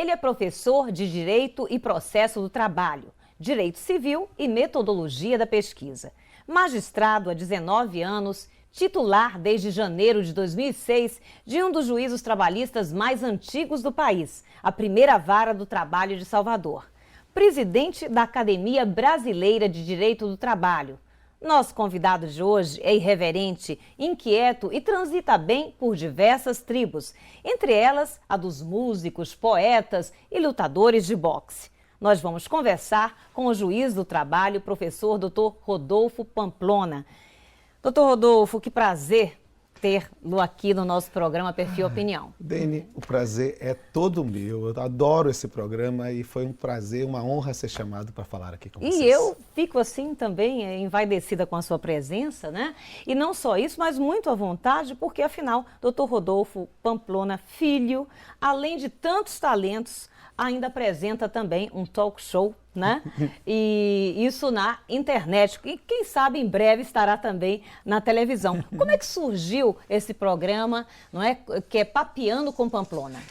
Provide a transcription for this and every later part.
Ele é professor de Direito e Processo do Trabalho, Direito Civil e Metodologia da Pesquisa. Magistrado há 19 anos, titular desde janeiro de 2006 de um dos juízos trabalhistas mais antigos do país, a primeira vara do trabalho de Salvador. Presidente da Academia Brasileira de Direito do Trabalho. Nosso convidado de hoje é irreverente, inquieto e transita bem por diversas tribos, entre elas a dos músicos, poetas e lutadores de boxe. Nós vamos conversar com o juiz do trabalho, professor Dr. Rodolfo Pamplona. Doutor Rodolfo, que prazer tê-lo aqui no nosso programa Perfil Opinião. Dene, o prazer é todo meu. Eu adoro esse programa e foi um prazer, uma honra ser chamado para falar aqui com vocês. E eu fico assim também envaidecida com a sua presença, né? E não só isso, mas muito à vontade, porque afinal, Dr. Rodolfo Pamplona, filho, além de tantos talentos, ainda apresenta também um talk show, né? E isso na internet. E quem sabe em breve estará também na televisão. Como é que surgiu esse programa, não é? Que é Papeando com Pamplona?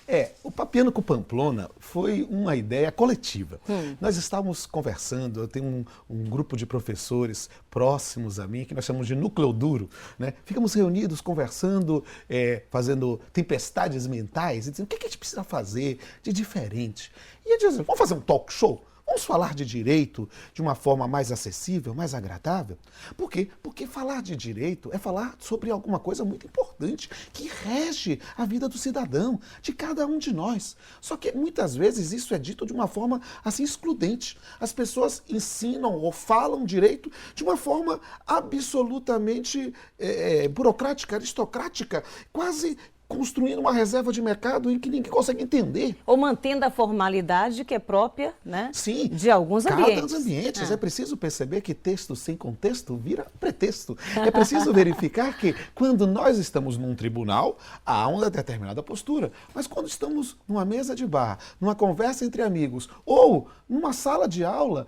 O Papeando com Pamplona foi uma ideia coletiva. Nós estávamos conversando, eu tenho um grupo de professores próximos a mim, que nós chamamos de núcleo duro, né? Ficamos reunidos, conversando, fazendo tempestades mentais, e dizendo o que a gente precisa fazer de diferente. E eu dizia, vamos fazer um talk show? Vamos falar de direito de uma forma mais acessível, mais agradável? Por quê? Porque falar de direito é falar sobre alguma coisa muito importante que rege a vida do cidadão, de cada um de nós. Só que muitas vezes isso é dito de uma forma assim excludente. As pessoas ensinam ou falam direito de uma forma absolutamente burocrática, aristocrática, quase construindo uma reserva de mercado em que ninguém consegue entender. Ou mantendo a formalidade que é própria, né? Sim, de alguns ambientes. Cada ambientes. É preciso perceber que texto sem contexto vira pretexto. É preciso verificar que quando nós estamos num tribunal, há uma determinada postura. Mas quando estamos numa mesa de bar, numa conversa entre amigos ou numa sala de aula,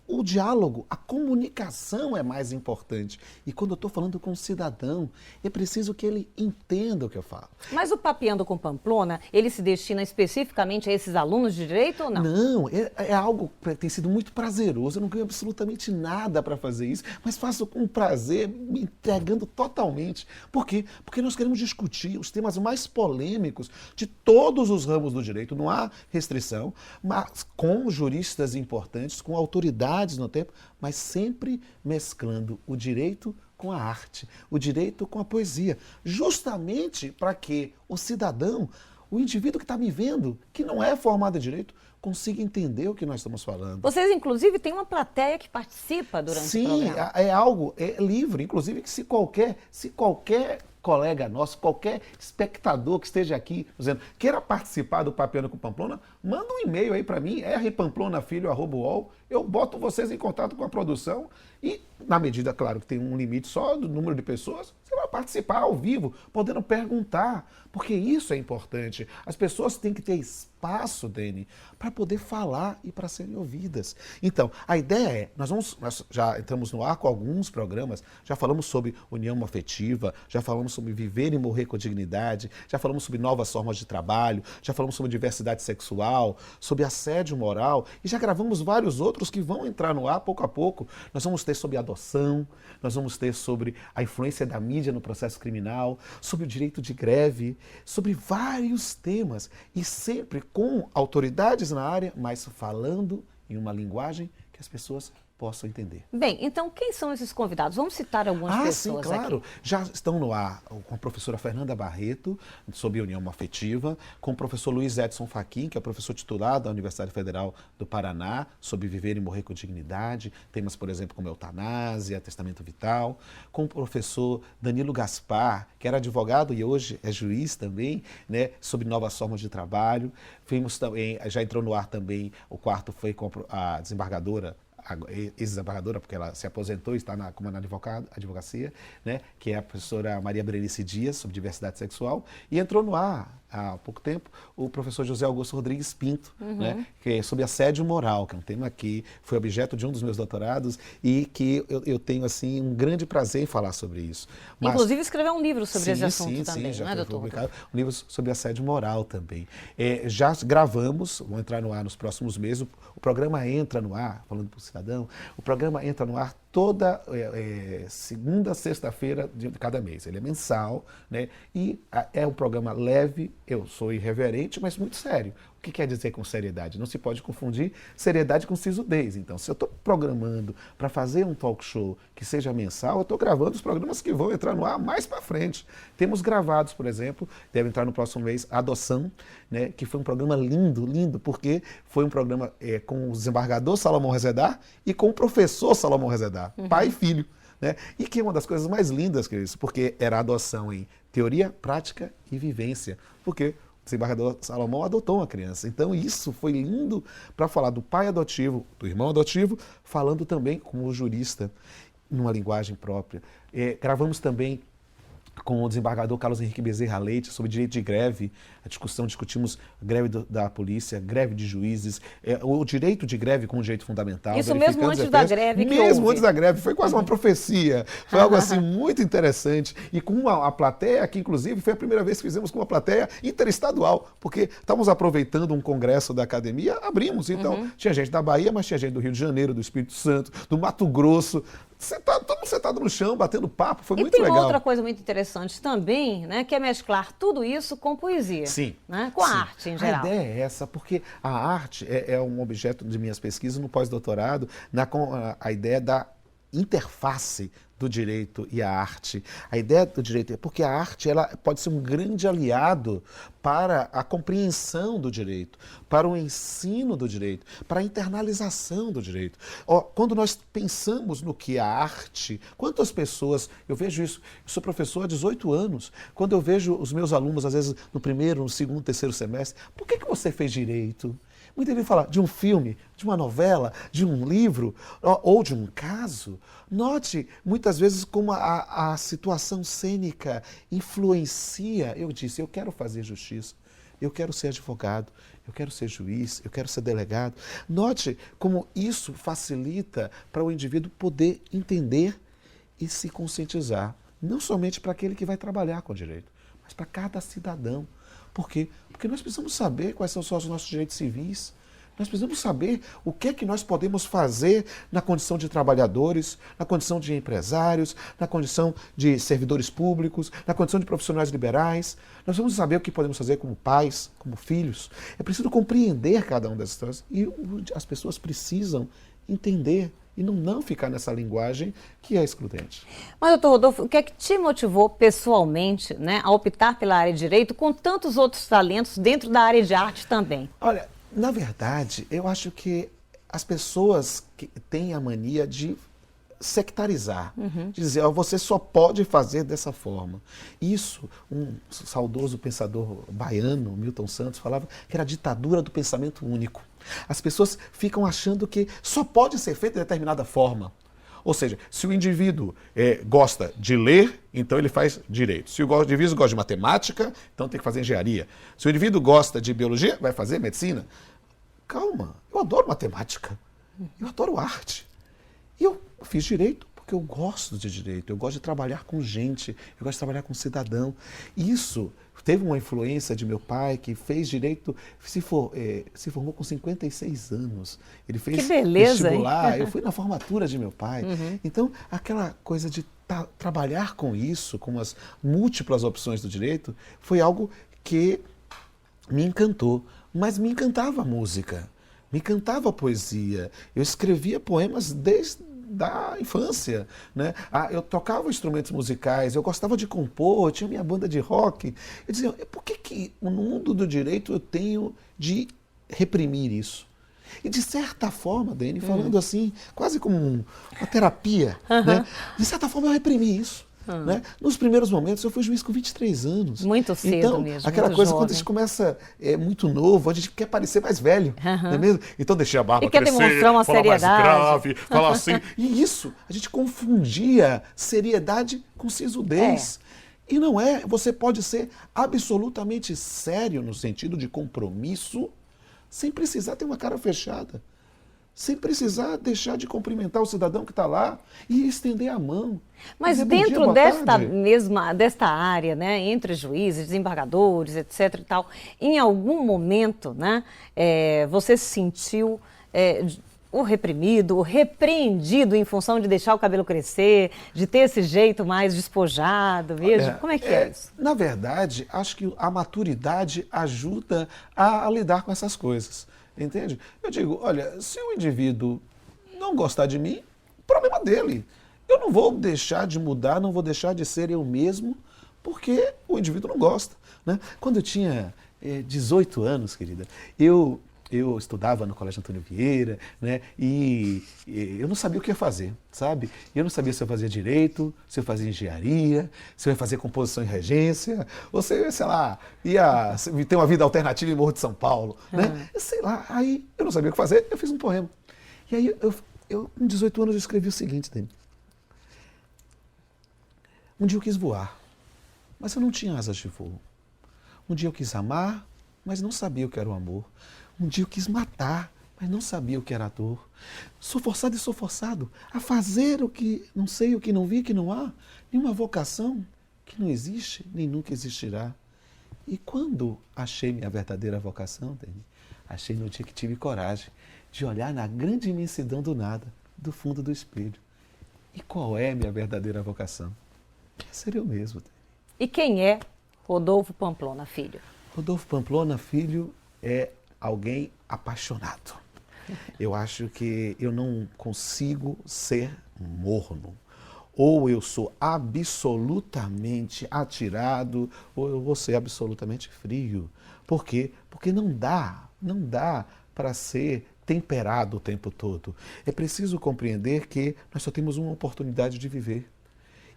o diálogo, a comunicação é mais importante. E quando eu estou falando com um cidadão, é preciso que ele entenda o que eu falo. Mas o Papeando com Pamplona, ele se destina especificamente a esses alunos de direito ou não? Não, é algo que tem sido muito prazeroso. Eu não ganho absolutamente nada para fazer isso, mas faço com prazer, me entregando totalmente. Por quê? Porque nós queremos discutir os temas mais polêmicos de todos os ramos do direito. Não há restrição, mas com juristas importantes, com autoridades no tempo, mas sempre mesclando o direito com a arte, o direito com a poesia, justamente para que o cidadão, o indivíduo que está me vendo, que não é formado em direito, consiga entender o que nós estamos falando. Vocês, inclusive, têm uma plateia que participa durante o programa. Sim, é algo livre, inclusive que se qualquer colega nosso, qualquer espectador que esteja aqui, dizendo, queira participar do Papeando com Pamplona, manda um e-mail aí para mim, rpamplonafilho@uol, eu boto vocês em contato com a produção e, na medida, claro, que tem um limite só do número de pessoas, você vai participar ao vivo, podendo perguntar, porque isso é importante. As pessoas têm que ter espaço, Dene, para poder falar e para serem ouvidas. Então, a ideia é, nós já entramos no ar com alguns programas, já falamos sobre união afetiva, já falamos sobre viver e morrer com dignidade, já falamos sobre novas formas de trabalho, já falamos sobre diversidade sexual, sobre assédio moral e já gravamos vários outros que vão entrar no ar pouco a pouco. Nós vamos ter sobre adoção, nós vamos ter sobre a influência da mídia no processo criminal, sobre o direito de greve, sobre vários temas e sempre com autoridades na área, mas falando em uma linguagem que as pessoas possam entender. Bem, então quem são esses convidados? Vamos citar algumas pessoas sim, claro. aqui. Já estão no ar com a professora Fernanda Barreto, sobre união afetiva, com o professor Luiz Edson Fachin, que é professor titular da Universidade Federal do Paraná, sobre viver e morrer com dignidade, temas, por exemplo, como eutanásia, testamento vital, com o professor Danilo Gaspar, que era advogado e hoje é juiz também, né, sobre novas formas de trabalho. Vimos também, já entrou no ar também, o quarto foi com a desembargadora ex-desembargadora, porque ela se aposentou e está como na advocacia, né, que é a professora Maria Berenice Dias, sobre diversidade sexual, e entrou no ar há pouco tempo o professor José Augusto Rodrigues Pinto, né, que é sobre assédio moral, que é um tema que foi objeto de um dos meus doutorados e que eu tenho assim um grande prazer em falar sobre isso. Inclusive escreveu um livro sobre esse assunto sim, também, já não é, foi doutor? publicado um livro sobre assédio moral também. Já gravamos, vou entrar no ar nos próximos meses, o programa entra no ar, falando para o cidadão, o programa entra no ar toda segunda, sexta-feira de cada mês. Ele é mensal, né? E é um programa leve, eu sou irreverente, mas muito sério. O que quer dizer com seriedade? Não se pode confundir seriedade com sisudez. Então, se eu estou programando para fazer um talk show que seja mensal, eu estou gravando os programas que vão entrar no ar mais para frente. Temos gravados, por exemplo, deve entrar no próximo mês, Adoção, né, que foi um programa lindo, lindo, porque foi um programa com o desembargador Salomão Rezedar e com o professor Salomão Rezedar, pai e filho. Né? E que é uma das coisas mais lindas que é isso, porque era adoção em teoria, prática e vivência. Porque o desembargador Salomão adotou uma criança. Então isso foi lindo para falar do pai adotivo, do irmão adotivo, falando também como jurista, numa linguagem própria. Gravamos também com o desembargador Carlos Henrique Bezerra Leite sobre direito de greve. Discutimos greve da polícia, greve de juízes, o direito de greve como direito fundamental. Isso mesmo antes da greve que houve. Mesmo antes da greve, foi quase uma profecia. Foi algo assim muito interessante. E com a plateia, que inclusive foi a primeira vez que fizemos com uma plateia interestadual, porque estávamos aproveitando um congresso da academia, abrimos. Então, tinha gente da Bahia, mas tinha gente do Rio de Janeiro, do Espírito Santo, do Mato Grosso, todo mundo sentado no chão, batendo papo, foi muito legal. E tem outra coisa muito interessante também, né, que é mesclar tudo isso com poesia. Sim. Né, com a arte em geral. A ideia é essa, porque a arte é um objeto de minhas pesquisas no pós-doutorado, com a ideia da interface do direito e a arte. A ideia do direito é porque a arte ela pode ser um grande aliado para a compreensão do direito, para o ensino do direito, para a internalização do direito. Quando nós pensamos no que é a arte, quantas pessoas, eu vejo isso, eu sou professor há 18 anos, quando eu vejo os meus alunos, às vezes no primeiro, no segundo, terceiro semestre, por que você fez direito? Muita gente fala de um filme, de uma novela, de um livro ou de um caso. Note muitas vezes como a situação cênica influencia. Eu disse, eu quero fazer justiça, eu quero ser advogado, eu quero ser juiz, eu quero ser delegado. Note como isso facilita para o indivíduo poder entender e se conscientizar. Não somente para aquele que vai trabalhar com direito, mas para cada cidadão. Por quê? Porque nós precisamos saber quais são os nossos direitos civis. Nós precisamos saber o que é que nós podemos fazer na condição de trabalhadores, na condição de empresários, na condição de servidores públicos, na condição de profissionais liberais. Nós vamos saber o que podemos fazer como pais, como filhos. É preciso compreender cada uma dessas coisas. E as pessoas precisam entender e não ficar nessa linguagem que é excludente. Mas, doutor Rodolfo, o que é que te motivou pessoalmente, né, a optar pela área de direito com tantos outros talentos dentro da área de arte também? Olha, na verdade, eu acho que as pessoas que têm a mania de sectarizar, de dizer, você só pode fazer dessa forma. Isso, um saudoso pensador baiano, Milton Santos, falava que era a ditadura do pensamento único. As pessoas ficam achando que só pode ser feito de determinada forma. Ou seja, se o indivíduo gosta de ler, então ele faz direito. Se o indivíduo gosta de matemática, então tem que fazer engenharia. Se o indivíduo gosta de biologia, vai fazer medicina. Calma, eu adoro matemática, eu adoro arte. E eu fiz direito porque eu gosto de direito, eu gosto de trabalhar com gente, eu gosto de trabalhar com cidadão. Isso teve uma influência de meu pai, que fez direito, se formou com 56 anos. Ele fez vestibular, eu fui na formatura de meu pai. Então, aquela coisa de trabalhar com isso, com as múltiplas opções do direito, foi algo que me encantou. Mas me encantava a música, me encantava a poesia. Eu escrevia poemas desde a infância, né? Eu tocava instrumentos musicais, eu gostava de compor, eu tinha minha banda de rock. Eu dizia, por que no mundo do direito eu tenho de reprimir isso? E de certa forma, Dani, falando assim, quase como uma terapia, né? De certa forma eu reprimi isso. Né? Nos primeiros momentos, eu fui juiz com 23 anos. Muito cedo então, mesmo, aquela muito coisa, jovem. quando a gente começa muito novo, a gente quer parecer mais velho, não é mesmo? Então, deixei a barba E quer crescer, demonstrar uma falar mais seriedade. grave, falar assim. E isso, a gente confundia seriedade com sisudez. E não é, você pode ser absolutamente sério no sentido de compromisso, sem precisar ter uma cara fechada. Sem precisar deixar de cumprimentar o cidadão que está lá e estender a mão. Mas Dizer, bom dia, dentro boa tarde. desta área, né, entre juízes, desembargadores, etc. e tal, em algum momento, né, você se sentiu o reprimido, o repreendido em função de deixar o cabelo crescer, de ter esse jeito mais despojado mesmo? Como é que é isso? Na verdade, acho que a maturidade ajuda a lidar com essas coisas. Entende? Eu digo, olha, se o indivíduo não gostar de mim, problema dele. Eu não vou deixar de mudar, não vou deixar de ser eu mesmo, porque o indivíduo não gosta. Né? Quando eu tinha 18 anos, querida, eu estudava no Colégio Antônio Vieira, né? E eu não sabia o que ia fazer, sabe? Eu não sabia se eu fazia direito, se eu fazia engenharia, se eu ia fazer composição e regência, ou se eu, sei lá, ia ter uma vida alternativa em Morro de São Paulo, né? Sei lá, aí eu não sabia o que fazer, eu fiz um poema. E aí eu com 18 anos, eu escrevi o seguinte, Dani. Um dia eu quis voar, mas eu não tinha asas de voo. Um dia eu quis amar, mas não sabia o que era o amor. Um dia eu quis matar, mas não sabia o que era a dor. Sou forçado e sou forçado a fazer o que não sei, o que não vi, que não há. Nenhuma vocação que não existe, nem nunca existirá. E quando achei minha verdadeira vocação, Dani, achei no dia que tive coragem de olhar na grande imensidão do nada, do fundo do espelho. E qual é minha verdadeira vocação? É ser eu mesmo, Dani. E quem é Rodolfo Pamplona Filho? Rodolfo Pamplona Filho é alguém apaixonado. Eu acho que eu não consigo ser morno. Ou eu sou absolutamente atirado, ou eu vou ser absolutamente frio. Por quê? Porque não dá para ser temperado o tempo todo. É preciso compreender que nós só temos uma oportunidade de viver.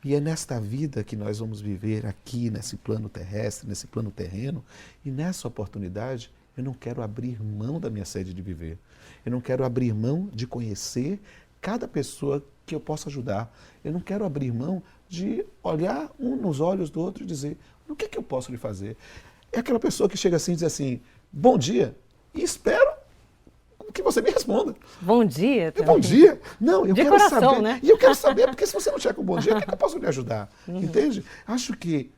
E é nesta vida que nós vamos viver aqui, nesse plano terrestre, nesse plano terreno, e nessa oportunidade eu não quero abrir mão da minha sede de viver. Eu não quero abrir mão de conhecer cada pessoa que eu possa ajudar. Eu não quero abrir mão de olhar um nos olhos do outro e dizer, o que é que eu posso lhe fazer? É aquela pessoa que chega assim e diz assim, bom dia, e espero que você me responda. Bom dia. Também. Bom dia. Não, eu quero coração, saber. Né? E eu quero saber, porque se você não tiver com bom dia, o que eu posso lhe ajudar? Entende? Acho que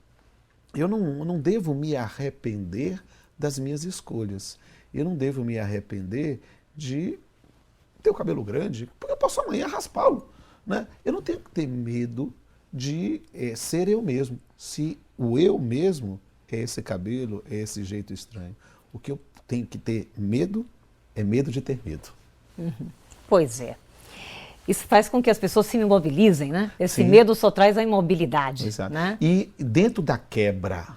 eu não devo me arrepender das minhas escolhas. Eu não devo me arrepender de ter o cabelo grande, porque eu posso amanhã raspá-lo. Né? Eu não tenho que ter medo de ser eu mesmo. Se o eu mesmo é esse cabelo, é esse jeito estranho. O que eu tenho que ter medo é medo de ter medo. Pois é. Isso faz com que as pessoas se imobilizem, né? Esse Sim. medo só traz a imobilidade. Exato. Né? E dentro da quebra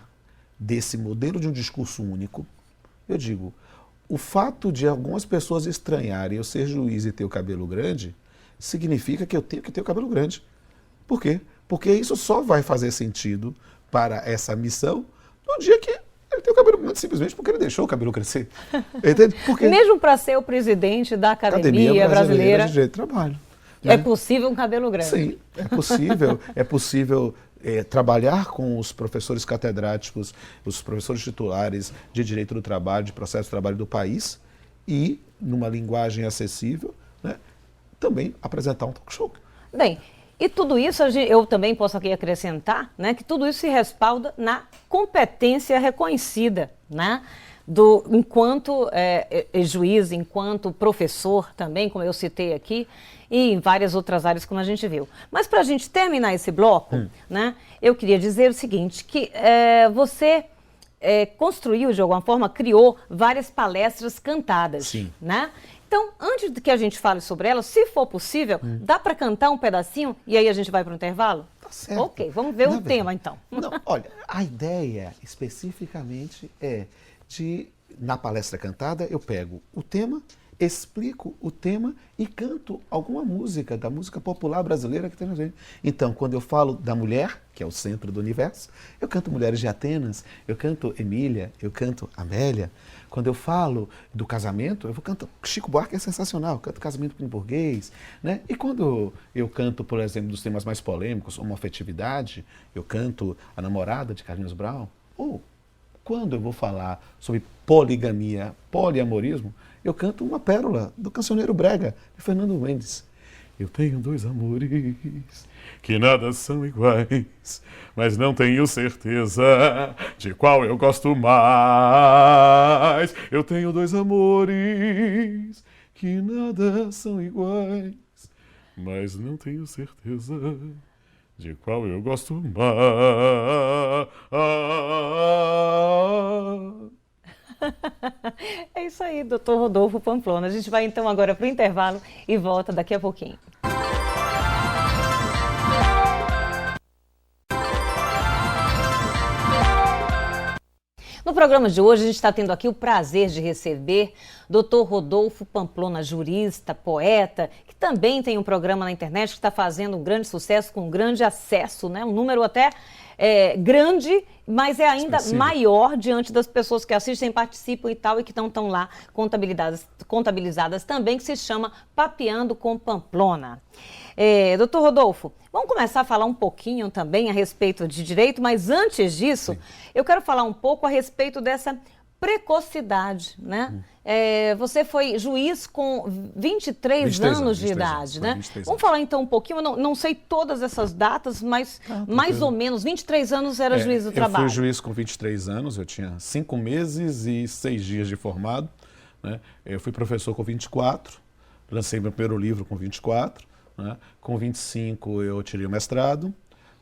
desse modelo de um discurso único, eu digo, o fato de algumas pessoas estranharem eu ser juiz e ter o cabelo grande, significa que eu tenho que ter o cabelo grande. Por quê? Porque isso só vai fazer sentido para essa missão no dia que ele tem o cabelo grande simplesmente porque ele deixou o cabelo crescer. Entende? Porque mesmo para ser o presidente da Academia Brasileira de Direito do Trabalho. É possível um cabelo grande. Sim, é possível. É possível trabalhar com os professores catedráticos, os professores titulares de Direito do Trabalho, de Processo de Trabalho do país e, numa linguagem acessível, né, também apresentar um talk show. Bem, e tudo isso eu também posso aqui acrescentar, né, que tudo isso se respalda na competência reconhecida, né, enquanto juiz, enquanto professor também, como eu citei aqui, e em várias outras áreas, como a gente viu. Mas para a gente terminar esse bloco, né, eu queria dizer o seguinte, que você construiu, de alguma forma, criou várias palestras cantadas. Sim. Né? Então, antes de que a gente fale sobre elas, se for possível, dá para cantar um pedacinho e aí a gente vai para o intervalo? Tá certo. Ok, vamos ver o tema então. Não, olha, a ideia especificamente é de, na palestra cantada, eu pego o tema, explico o tema e canto alguma música, da música popular brasileira que tem na gente. Então, quando eu falo da mulher, que é o centro do universo, eu canto Mulheres de Atenas, eu canto Emília, eu canto Amélia. Quando eu falo do casamento, eu vou cantar Chico Buarque, é sensacional, eu canto Casamento com Burguês, né? E quando eu canto, por exemplo, dos temas mais polêmicos, homoafetividade, eu canto A Namorada, de Carlinhos Brown. Ou quando eu vou falar sobre poligamia, poliamorismo, eu canto uma pérola do cancioneiro brega, de Fernando Mendes. Eu tenho dois amores que nada são iguais, mas não tenho certeza de qual eu gosto mais. Eu tenho dois amores que nada são iguais, mas não tenho certeza de qual eu gosto mais. É isso aí, doutor Rodolfo Pamplona. A gente vai então agora para o intervalo e volta daqui a pouquinho. No programa de hoje, a gente está tendo aqui o prazer de receber Dr. Rodolfo Pamplona, jurista, poeta, que também tem um programa na internet que está fazendo um grande sucesso, com um grande acesso, né? Um número até grande, mas é ainda maior diante das pessoas que assistem, participam e tal, e que não estão lá contabilizadas também, que se chama Papeando com Pamplona. Doutor Rodolfo, vamos começar a falar um pouquinho também a respeito de direito, mas antes disso, eu quero falar um pouco a respeito dessa precocidade, né? Você foi juiz com 23 anos de idade, né? Vamos falar então um pouquinho, eu não sei todas essas datas, mas mais ou menos, 23 anos era juiz do trabalho. Eu fui juiz com 23 anos, eu tinha 5 meses e 6 dias de formado, né? Eu fui professor com 24, lancei meu primeiro livro com 24, né? Com 25 eu tirei o mestrado,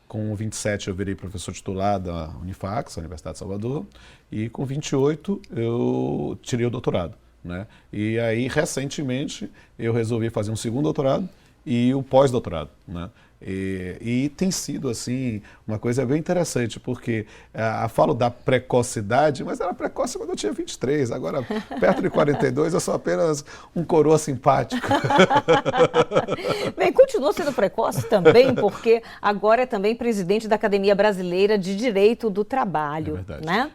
com 27 eu virei professor titular da Unifax, Universidade de Salvador, e com 28 eu tirei o doutorado, né? E aí, recentemente, eu resolvi fazer um segundo doutorado e o pós-doutorado, né? E tem sido, assim, uma coisa bem interessante, porque falo da precocidade, mas era precoce quando eu tinha 23, agora, perto de 42, eu sou apenas um coroa simpático. Bem, continua sendo precoce também, porque agora é também presidente da Academia Brasileira de Direito do Trabalho, verdade, né?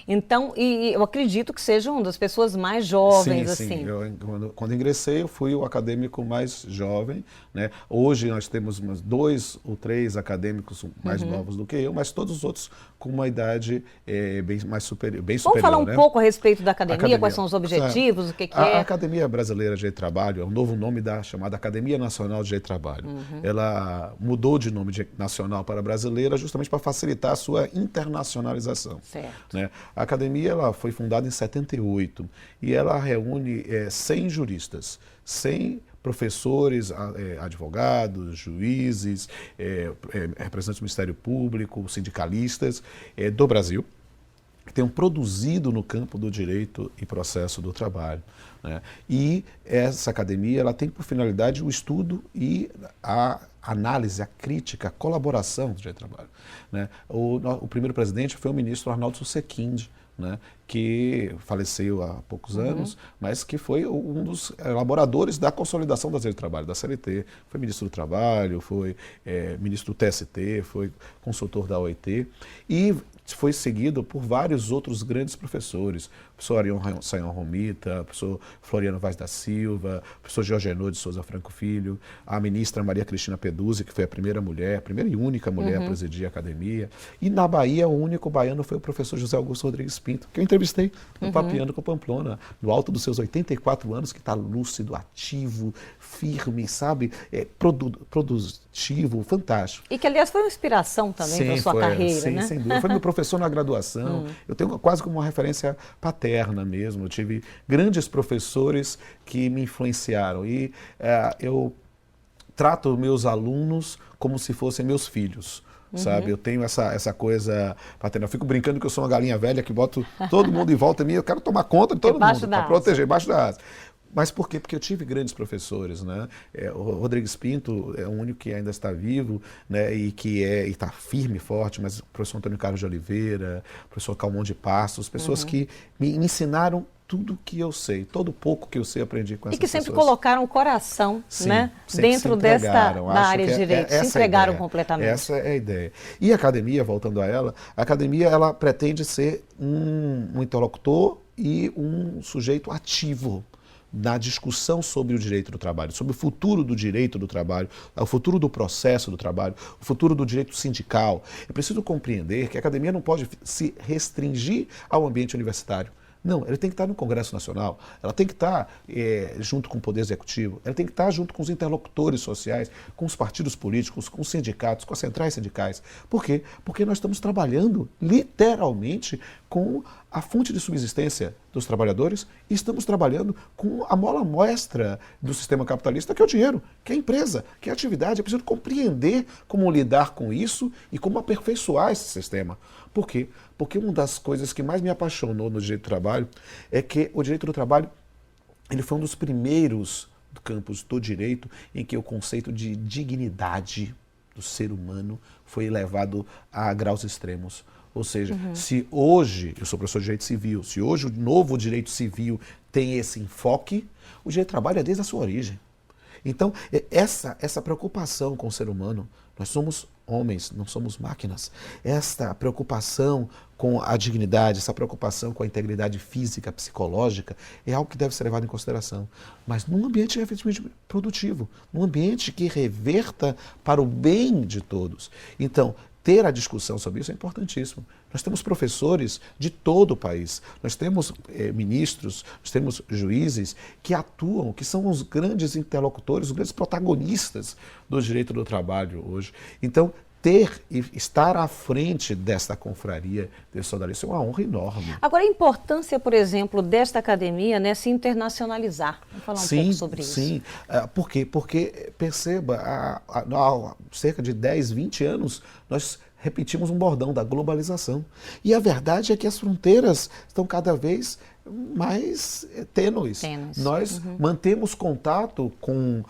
Então, e eu acredito que seja uma das pessoas mais jovens, sim. assim. Quando ingressei, eu fui o acadêmico mais jovem, né? Hoje nós temos umas 2 ou 3 acadêmicos mais novos do que eu, mas todos os outros com uma idade bem superior. Vamos falar um pouco a respeito da academia, quais são os objetivos, o que é? A Academia Brasileira de Direito do Trabalho é o novo nome da chamada Academia Nacional de Direito do Trabalho. Ela mudou de nome de nacional para brasileira justamente para facilitar a sua internacionalização. Certo. Né? A academia ela foi fundada em 78 e ela reúne 100 juristas, 100 professores, advogados, juízes, representantes do Ministério Público, sindicalistas do Brasil, que tenham produzido no campo do direito e processo do trabalho, né? E essa academia ela tem por finalidade o estudo e a análise, a crítica, a colaboração do direito do trabalho, né? O primeiro presidente foi o ministro Arnaldo Susequinde, né, que faleceu há poucos anos, mas que foi um dos elaboradores da consolidação das leis do trabalho, da CLT. Foi ministro do Trabalho, foi ministro do TST, foi consultor da OIT e foi seguido por vários outros grandes professores, o professor Arion Sayão Romita, o professor Floriano Vaz da Silva, o professor Georgenor de Souza Franco Filho, a ministra Maria Cristina Peduzzi, que foi a primeira mulher, a primeira e única mulher a presidir a academia. E na Bahia, o único baiano foi o professor José Augusto Rodrigues Pinto, que eu entrevistei no Papeando com Pamplona, no alto dos seus 84 anos, que está lúcido, ativo, firme, sabe? Produtivo, fantástico. E que, aliás, foi uma inspiração também para a sua carreira, né? Sim, sem dúvida. Foi meu professor na graduação. Eu tenho quase como uma referência paterna mesmo. Eu tive grandes professores que me influenciaram. E eu trato meus alunos como se fossem meus filhos. Sabe? Eu tenho essa coisa paterna. Eu fico brincando que eu sou uma galinha velha que boto todo mundo em volta de mim. Eu quero tomar conta de todo mundo, para proteger, embaixo da asa. Mas por quê? Porque eu tive grandes professores, né? O Rodrigues Pinto é o único que ainda está vivo, né? E que está firme e forte, mas o professor Antônio Carlos de Oliveira, o professor Calmon de Passos, pessoas que me ensinaram tudo que eu sei, todo pouco que eu sei, aprendi com essas pessoas. E que sempre pessoas. colocaram o coração, Sim, né, sempre dentro da área de direito, se entregaram completamente. Essa é a ideia. E a academia, voltando a ela, a academia ela pretende ser um interlocutor e um sujeito ativo na discussão sobre o direito do trabalho, sobre o futuro do direito do trabalho, o futuro do processo do trabalho, o futuro do direito sindical. É preciso compreender que a academia não pode se restringir ao ambiente universitário. Não, ela tem que estar no Congresso Nacional, ela tem que estar junto com o Poder Executivo, ela tem que estar junto com os interlocutores sociais, com os partidos políticos, com os sindicatos, com as centrais sindicais. Por quê? Porque nós estamos trabalhando literalmente com a fonte de subsistência dos trabalhadores e estamos trabalhando com a mola mestra do sistema capitalista, que é o dinheiro, que é a empresa, que é a atividade. É preciso compreender como lidar com isso e como aperfeiçoar esse sistema. Por quê? Porque uma das coisas que mais me apaixonou no direito do trabalho é que o direito do trabalho ele foi um dos primeiros campos do direito em que o conceito de dignidade do ser humano foi elevado a graus extremos. Ou seja, se hoje, eu sou professor de direito civil, se hoje o novo direito civil tem esse enfoque, o direito do trabalho é desde a sua origem. Então, essa preocupação com o ser humano, nós somos homens, não somos máquinas. Esta preocupação com a dignidade, essa preocupação com a integridade física, psicológica, é algo que deve ser levado em consideração. Mas num ambiente efetivamente produtivo, num ambiente que reverta para o bem de todos. Então, ter a discussão sobre isso é importantíssimo. Nós temos professores de todo o país, nós temos ministros, nós temos juízes que atuam, que são os grandes interlocutores, os grandes protagonistas do direito do trabalho hoje. Então, ter e estar à frente desta confraria, desse soldadismo, é uma honra enorme. Agora, a importância, por exemplo, desta academia, né, se internacionalizar. Vamos falar um pouco sobre isso. Sim, por quê? Porque, perceba, há cerca de 10, 20 anos, nós repetimos um bordão da globalização. E a verdade é que as fronteiras estão cada vez mais tênues. Nós mantemos contato com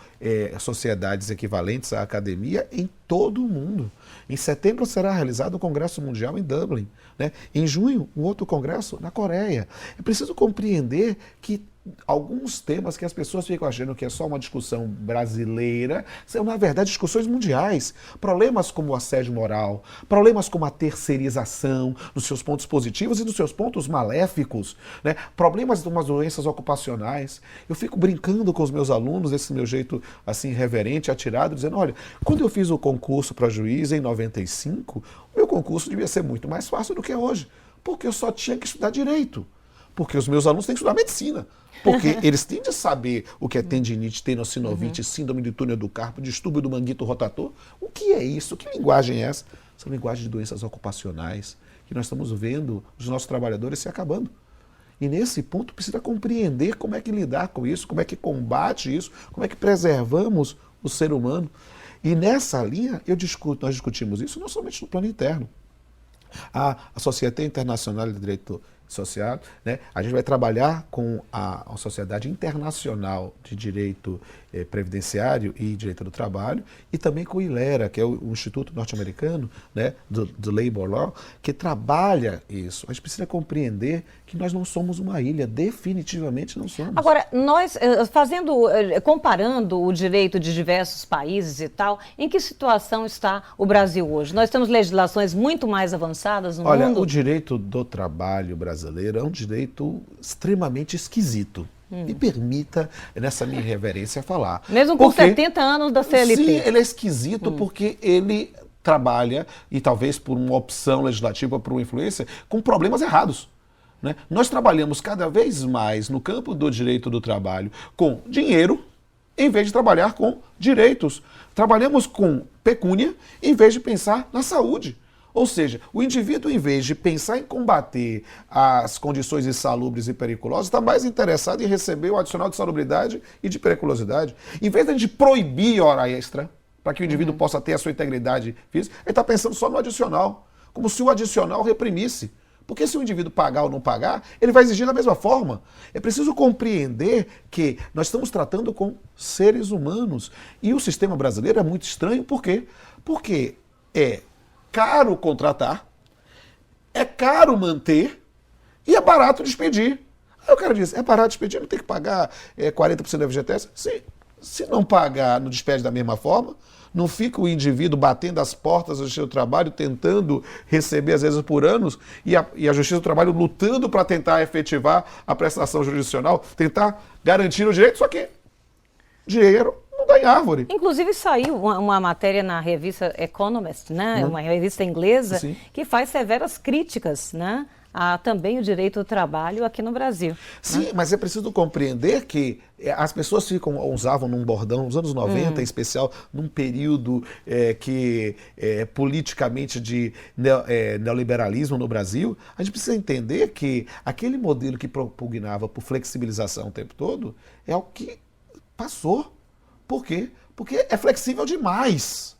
sociedades equivalentes à academia em todo o mundo. Em setembro será realizado o Congresso Mundial em Dublin, né? Em junho, um outro congresso na Coreia. É preciso compreender que alguns temas que as pessoas ficam achando que é só uma discussão brasileira, são, na verdade, discussões mundiais. Problemas como o assédio moral, problemas como a terceirização, nos seus pontos positivos e nos seus pontos maléficos, né? Problemas de umas doenças ocupacionais. Eu fico brincando com os meus alunos, desse meu jeito assim reverente, atirado, dizendo, olha, quando eu fiz o concurso para juiz em 95, o meu concurso devia ser muito mais fácil do que é hoje, porque eu só tinha que estudar direito. Porque os meus alunos têm que estudar medicina. Porque eles têm de saber o que é tendinite, tenossinovite, síndrome de túnel do carpo, distúrbio do manguito rotator. O que é isso? Que linguagem é essa? São linguagens de doenças ocupacionais que nós estamos vendo os nossos trabalhadores se acabando. E nesse ponto precisa compreender como é que lidar com isso, como é que combate isso, como é que preservamos o ser humano. E nessa linha nós discutimos isso não somente no plano interno. A Sociedade Internacional de Direito Social, né? A gente vai trabalhar com a Sociedade Internacional de Direito Previdenciário e Direito do Trabalho e também com o ILERA, que é o Instituto Norte-Americano, né, do Labor Law, que trabalha isso. A gente precisa compreender que nós não somos uma ilha, definitivamente não somos. Agora, nós, comparando o direito de diversos países e tal, em que situação está o Brasil hoje? Nós temos legislações muito mais avançadas no mundo? Olha, o direito do trabalho brasileiro é um direito extremamente esquisito. Me permita, nessa minha reverência, falar. Mesmo com 70 anos da CLT. Sim, ele é esquisito porque ele trabalha, e talvez por uma opção legislativa, por uma influência, com problemas errados. Né? Nós trabalhamos cada vez mais no campo do direito do trabalho com dinheiro, em vez de trabalhar com direitos. Trabalhamos com pecúnia, em vez de pensar na saúde. Ou seja, o indivíduo, em vez de pensar em combater as condições insalubres e periculosas, está mais interessado em receber o adicional de salubridade e de periculosidade. Em vez de a gente proibir hora extra, para que o indivíduo possa ter a sua integridade física, ele está pensando só no adicional, como se o adicional reprimisse. Porque se o indivíduo pagar ou não pagar, ele vai exigir da mesma forma. É preciso compreender que nós estamos tratando com seres humanos. E o sistema brasileiro é muito estranho, por quê? Porque é caro contratar, é caro manter e é barato despedir. Aí o cara diz, é barato despedir, não tem que pagar 40% da FGTS? Sim, se não pagar, não despede da mesma forma, não fica o indivíduo batendo as portas do seu trabalho, tentando receber, às vezes, por anos, e a Justiça do Trabalho lutando para tentar efetivar a prestação jurisdicional, tentar garantir o direito, só que dinheiro não dá em árvore. Inclusive saiu uma matéria na revista Economist, né? Uma revista inglesa, Sim. que faz severas críticas, né, a também o direito do trabalho aqui no Brasil. Sim, né? mas é preciso compreender que as pessoas usavam num bordão, nos anos 90 em especial, num período que politicamente de neoliberalismo no Brasil, a gente precisa entender que aquele modelo que propugnava por flexibilização o tempo todo é o que passou. Por quê? Porque é flexível demais.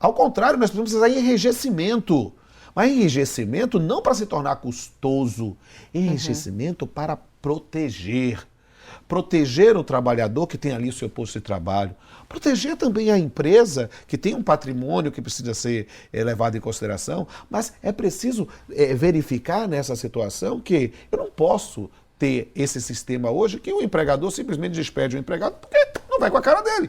Ao contrário, nós precisamos precisar de enrijecimento. Mas enrijecimento não para se tornar custoso, enrijecimento para proteger. Proteger o trabalhador que tem ali o seu posto de trabalho. Proteger também a empresa que tem um patrimônio que precisa ser levado em consideração. Mas é preciso verificar nessa situação que eu não posso ter esse sistema hoje que o empregador simplesmente despede o empregado porque não vai com a cara dele.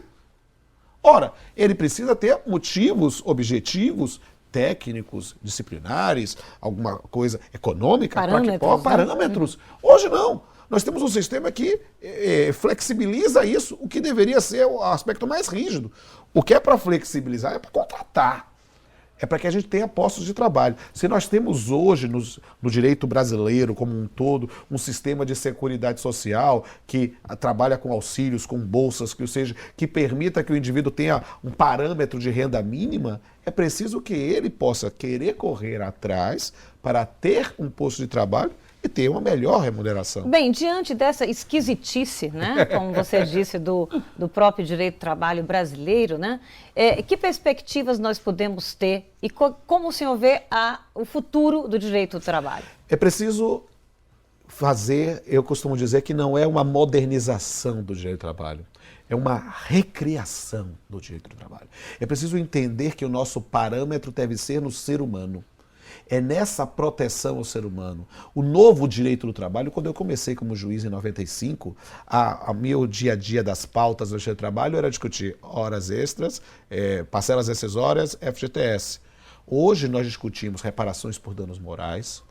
Ora, ele precisa ter motivos objetivos, técnicos, disciplinares, alguma coisa econômica, parâmetros. Hoje não. Nós temos um sistema que flexibiliza isso, o que deveria ser o aspecto mais rígido. O que é para flexibilizar é para contratar. É para que a gente tenha postos de trabalho. Se nós temos hoje, no direito brasileiro como um todo, um sistema de seguridade social que trabalha com auxílios, com bolsas, que permita que o indivíduo tenha um parâmetro de renda mínima, é preciso que ele possa querer correr atrás para ter um posto de trabalho e ter uma melhor remuneração. Bem, diante dessa esquisitice, né, como você disse, do próprio direito do trabalho brasileiro, né, que perspectivas nós podemos ter e como o senhor vê o futuro do direito do trabalho? É preciso fazer, eu costumo dizer que não é uma modernização do direito do trabalho, é uma recriação do direito do trabalho. É preciso entender que o nosso parâmetro deve ser no ser humano. É nessa proteção ao ser humano. O novo direito do trabalho, quando eu comecei como juiz em 95, a meu dia a dia das pautas do direito do trabalho era discutir horas extras, parcelas acessórias, FGTS. Hoje nós discutimos reparações por danos morais,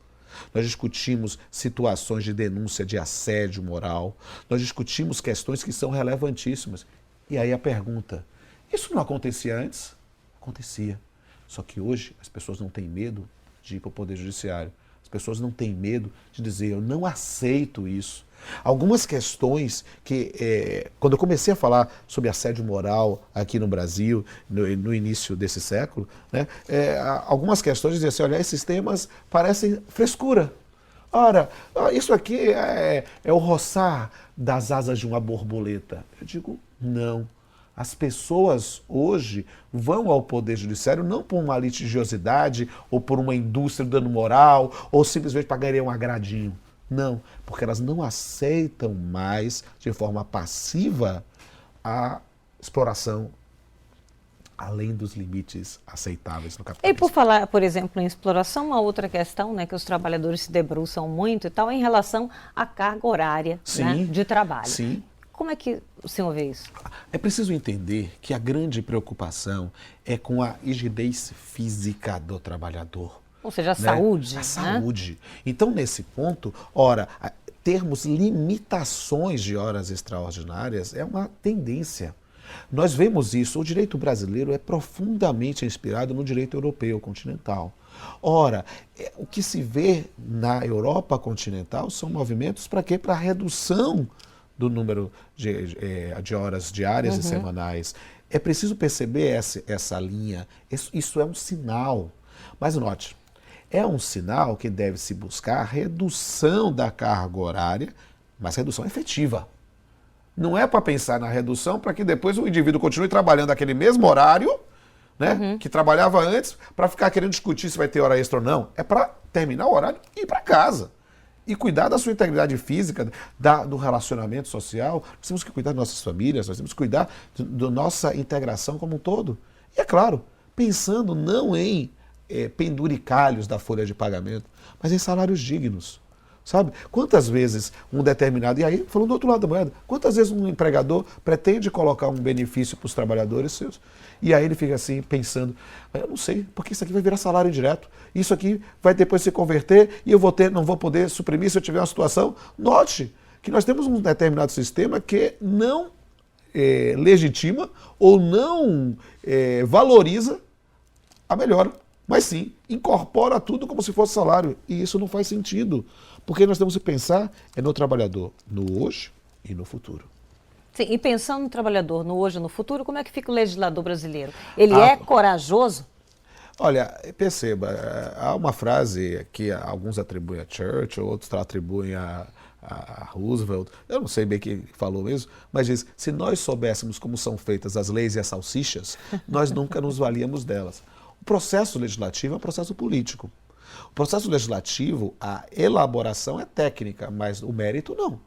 nós discutimos situações de denúncia de assédio moral, nós discutimos questões que são relevantíssimas. E aí a pergunta, isso não acontecia antes? Acontecia. Só que hoje as pessoas não têm medo de ir para o Poder Judiciário. As pessoas não têm medo de dizer, eu não aceito isso. Algumas questões que, quando eu comecei a falar sobre assédio moral aqui no Brasil, no início desse século, né, algumas questões diziam assim, olha, esses temas parecem frescura. Ora, isso aqui é o roçar das asas de uma borboleta. Eu digo, não. As pessoas hoje vão ao Poder Judiciário não por uma litigiosidade ou por uma indústria do dano moral ou simplesmente para ganhar um agradinho. Não, porque elas não aceitam mais de forma passiva a exploração além dos limites aceitáveis no capitalismo. E por falar, por exemplo, em exploração, uma outra questão, né, que os trabalhadores se debruçam muito e tal, em relação à carga horária, né, de trabalho. Sim. Como é que o senhor vê isso? É preciso entender que a grande preocupação é com a rigidez física do trabalhador. Ou seja, a né? saúde. A saúde. Então, nesse ponto, ora, termos limitações de horas extraordinárias é uma tendência. Nós vemos isso, o direito brasileiro é profundamente inspirado no direito europeu continental. Ora, o que se vê na Europa continental são movimentos para quê? Para a redução do número de horas diárias e semanais. É preciso perceber essa linha. Isso é um sinal. Mas note, é um sinal que deve se buscar a redução da carga horária, mas redução efetiva. Não é para pensar na redução para que depois o indivíduo continue trabalhando aquele mesmo horário, né, que trabalhava antes, para ficar querendo discutir se vai ter hora extra ou não. É para terminar o horário e ir para casa. E cuidar da sua integridade física, do relacionamento social. Nós temos que cuidar das nossas famílias, nós temos que cuidar da nossa integração como um todo. E é claro, pensando não em penduricalhos da folha de pagamento, mas em salários dignos. Sabe? Quantas vezes um determinado, e aí, falando do outro lado da moeda, quantas vezes um empregador pretende colocar um benefício para os trabalhadores seus, e aí ele fica assim, pensando, eu não sei, porque isso aqui vai virar salário indireto, isso aqui vai depois se converter, e eu não vou poder suprimir se eu tiver uma situação. Note que nós temos um determinado sistema que não legitima ou não valoriza a melhora, mas sim incorpora tudo como se fosse salário, e isso não faz sentido. Porque nós temos que pensar no trabalhador, no hoje e no futuro. Sim, e pensando no trabalhador, no hoje e no futuro, como é que fica o legislador brasileiro? Ele é corajoso? Olha, perceba, há uma frase que alguns atribuem a Churchill, outros atribuem a Roosevelt, eu não sei bem quem falou mesmo, mas diz, se nós soubéssemos como são feitas as leis e as salsichas, nós nunca nos valíamos delas. O processo legislativo é um processo político. O processo legislativo, a elaboração é técnica, mas o mérito não.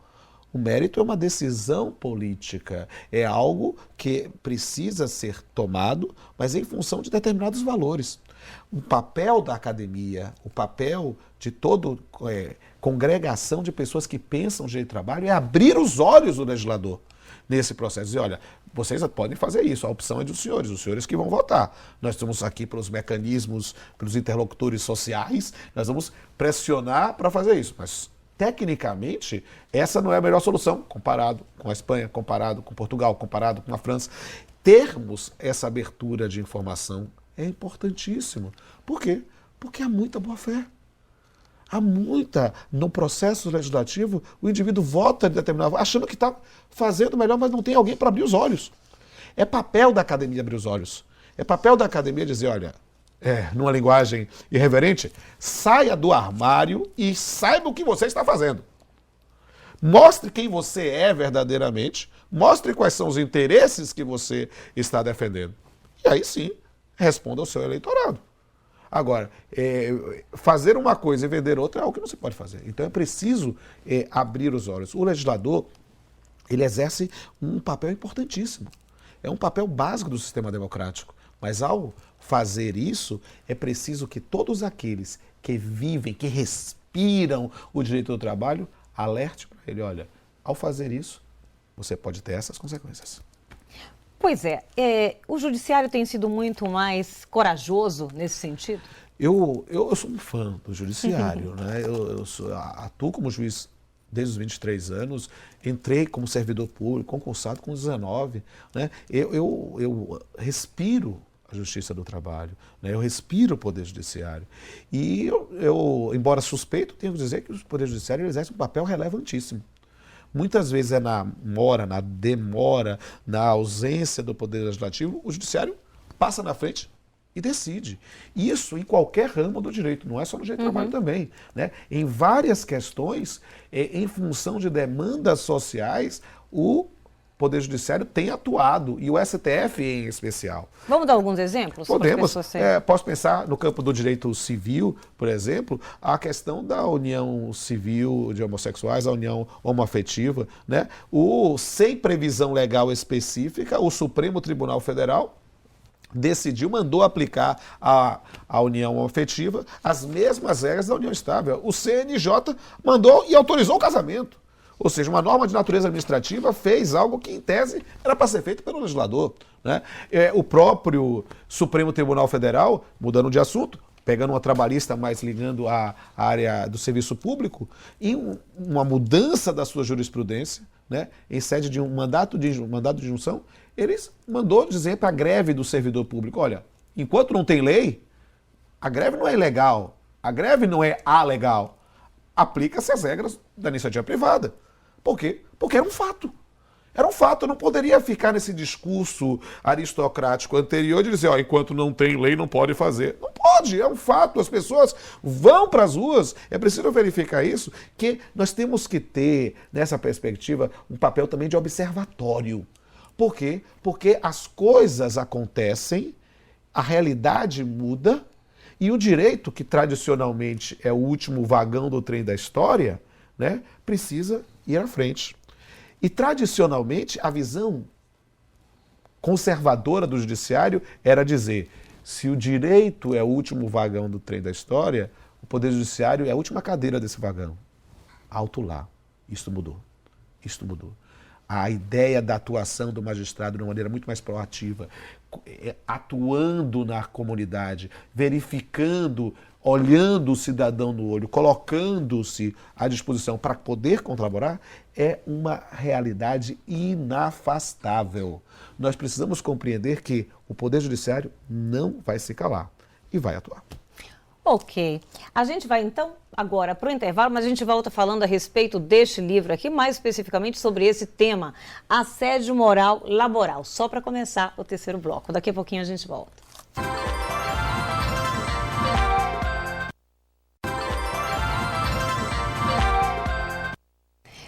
O mérito é uma decisão política, é algo que precisa ser tomado, mas em função de determinados valores. O papel da academia, o papel de toda congregação de pessoas que pensam direito de trabalho é abrir os olhos do legislador nesse processo. Dizer, olha, vocês podem fazer isso, a opção é dos senhores, os senhores que vão votar. Nós estamos aqui pelos mecanismos, pelos interlocutores sociais, nós vamos pressionar para fazer isso. Mas, tecnicamente, essa não é a melhor solução, comparado com a Espanha, comparado com Portugal, comparado com a França. Termos essa abertura de informação é importantíssimo. Por quê? Porque há muita boa-fé. No processo legislativo, o indivíduo vota de determinado, achando que está fazendo melhor, mas não tem alguém para abrir os olhos. É papel da academia abrir os olhos. É papel da academia dizer, olha, numa linguagem irreverente, saia do armário e saiba o que você está fazendo. Mostre quem você é verdadeiramente, mostre quais são os interesses que você está defendendo. E aí sim, responda ao seu eleitorado. Agora, fazer uma coisa e vender outra é algo que não se pode fazer. Então é preciso abrir os olhos. O legislador, ele exerce um papel importantíssimo. É um papel básico do sistema democrático. Mas ao fazer isso, é preciso que todos aqueles que vivem, que respiram o direito do trabalho, alerte para ele, olha, ao fazer isso, você pode ter essas consequências. Pois o judiciário tem sido muito mais corajoso nesse sentido? Eu sou um fã do judiciário, né? Atuo como juiz desde os 23 anos, entrei como servidor público, concursado com 19, né? Eu respiro a justiça do trabalho, né? Eu respiro o poder judiciário. E embora suspeito, tenho que dizer que o poder judiciário exerce um papel relevantíssimo. Muitas vezes é na demora, na ausência do poder legislativo, o judiciário passa na frente e decide. Isso em qualquer ramo do direito, não é só no direito do trabalho também, né? Em várias questões, em função de demandas sociais, o Poder Judiciário tem atuado, e o STF em especial. Vamos dar alguns exemplos? Podemos. Posso pensar no campo do direito civil, por exemplo, a questão da união civil de homossexuais, a união homoafetiva, né? Sem previsão legal específica, o Supremo Tribunal Federal mandou aplicar à união homoafetiva as mesmas regras da união estável. O CNJ mandou e autorizou o casamento. Ou seja, uma norma de natureza administrativa fez algo que, em tese, era para ser feito pelo legislador, né? O próprio Supremo Tribunal Federal, mudando de assunto, pegando uma trabalhista mais ligando à área do serviço público, em uma mudança da sua jurisprudência, né, em sede de um mandato de injunção, eles mandou dizer para a greve do servidor público, olha, enquanto não tem lei, a greve não é ilegal, a greve não é alegal, aplica-se as regras da iniciativa privada. Por quê? Porque era um fato. Era um fato, não poderia ficar nesse discurso aristocrático anterior de dizer, enquanto não tem lei, não pode fazer. Não pode, é um fato, as pessoas vão para as ruas, é preciso verificar isso, que nós temos que ter, nessa perspectiva, um papel também de observatório. Por quê? Porque as coisas acontecem, a realidade muda, e o direito, que tradicionalmente é o último vagão do trem da história, né, precisa ir à frente. E, tradicionalmente, a visão conservadora do judiciário era dizer, se o direito é o último vagão do trem da história, o poder judiciário é a última cadeira desse vagão. Alto lá. Isto mudou. Isto mudou. A ideia da atuação do magistrado de uma maneira muito mais proativa, atuando na comunidade, verificando, olhando o cidadão no olho, colocando-se à disposição para poder colaborar, é uma realidade inafastável. Nós precisamos compreender que o Poder Judiciário não vai se calar e vai atuar. Ok. A gente vai então agora para o intervalo, mas a gente volta falando a respeito deste livro aqui, mais especificamente sobre esse tema, assédio moral laboral. Só para começar o terceiro bloco. Daqui a pouquinho a gente volta.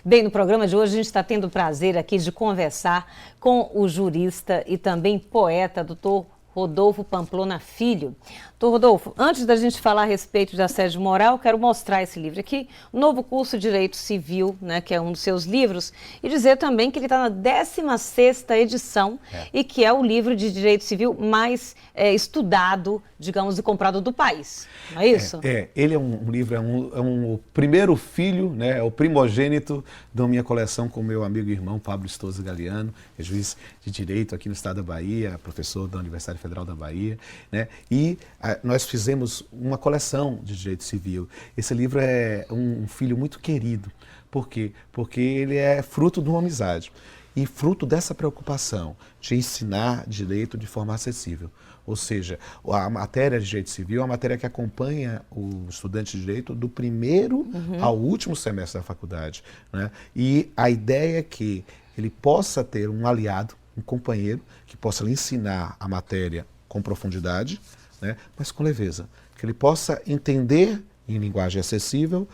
Bem, no programa de hoje a gente está tendo o prazer aqui de conversar com o jurista e também poeta, doutor Rodolfo Pamplona Filho. Doutor Rodolfo, antes da gente falar a respeito de assédio moral, quero mostrar esse livro aqui, o novo curso de Direito Civil, né, que é um dos seus livros, e dizer também que ele está na 16ª edição e que é o livro de Direito Civil mais estudado, digamos, e comprado do país. Não é isso? Ele é um livro, é um primeiro filho, né, é o primogênito da minha coleção com meu amigo e irmão Pablo Stoso Galiano, é juiz de Direito aqui no estado da Bahia, professor da Universidade Federal da Bahia, né, e nós fizemos uma coleção de Direito Civil. Esse livro é um filho muito querido. Por quê? Porque ele é fruto de uma amizade e fruto dessa preocupação de ensinar direito de forma acessível. Ou seja, a matéria de Direito Civil é uma matéria que acompanha o estudante de Direito do primeiro ao último semestre da faculdade, né? E a ideia é que ele possa ter um aliado, um companheiro, que possa lhe ensinar a matéria com profundidade, né, mas com leveza, que ele possa entender em linguagem acessível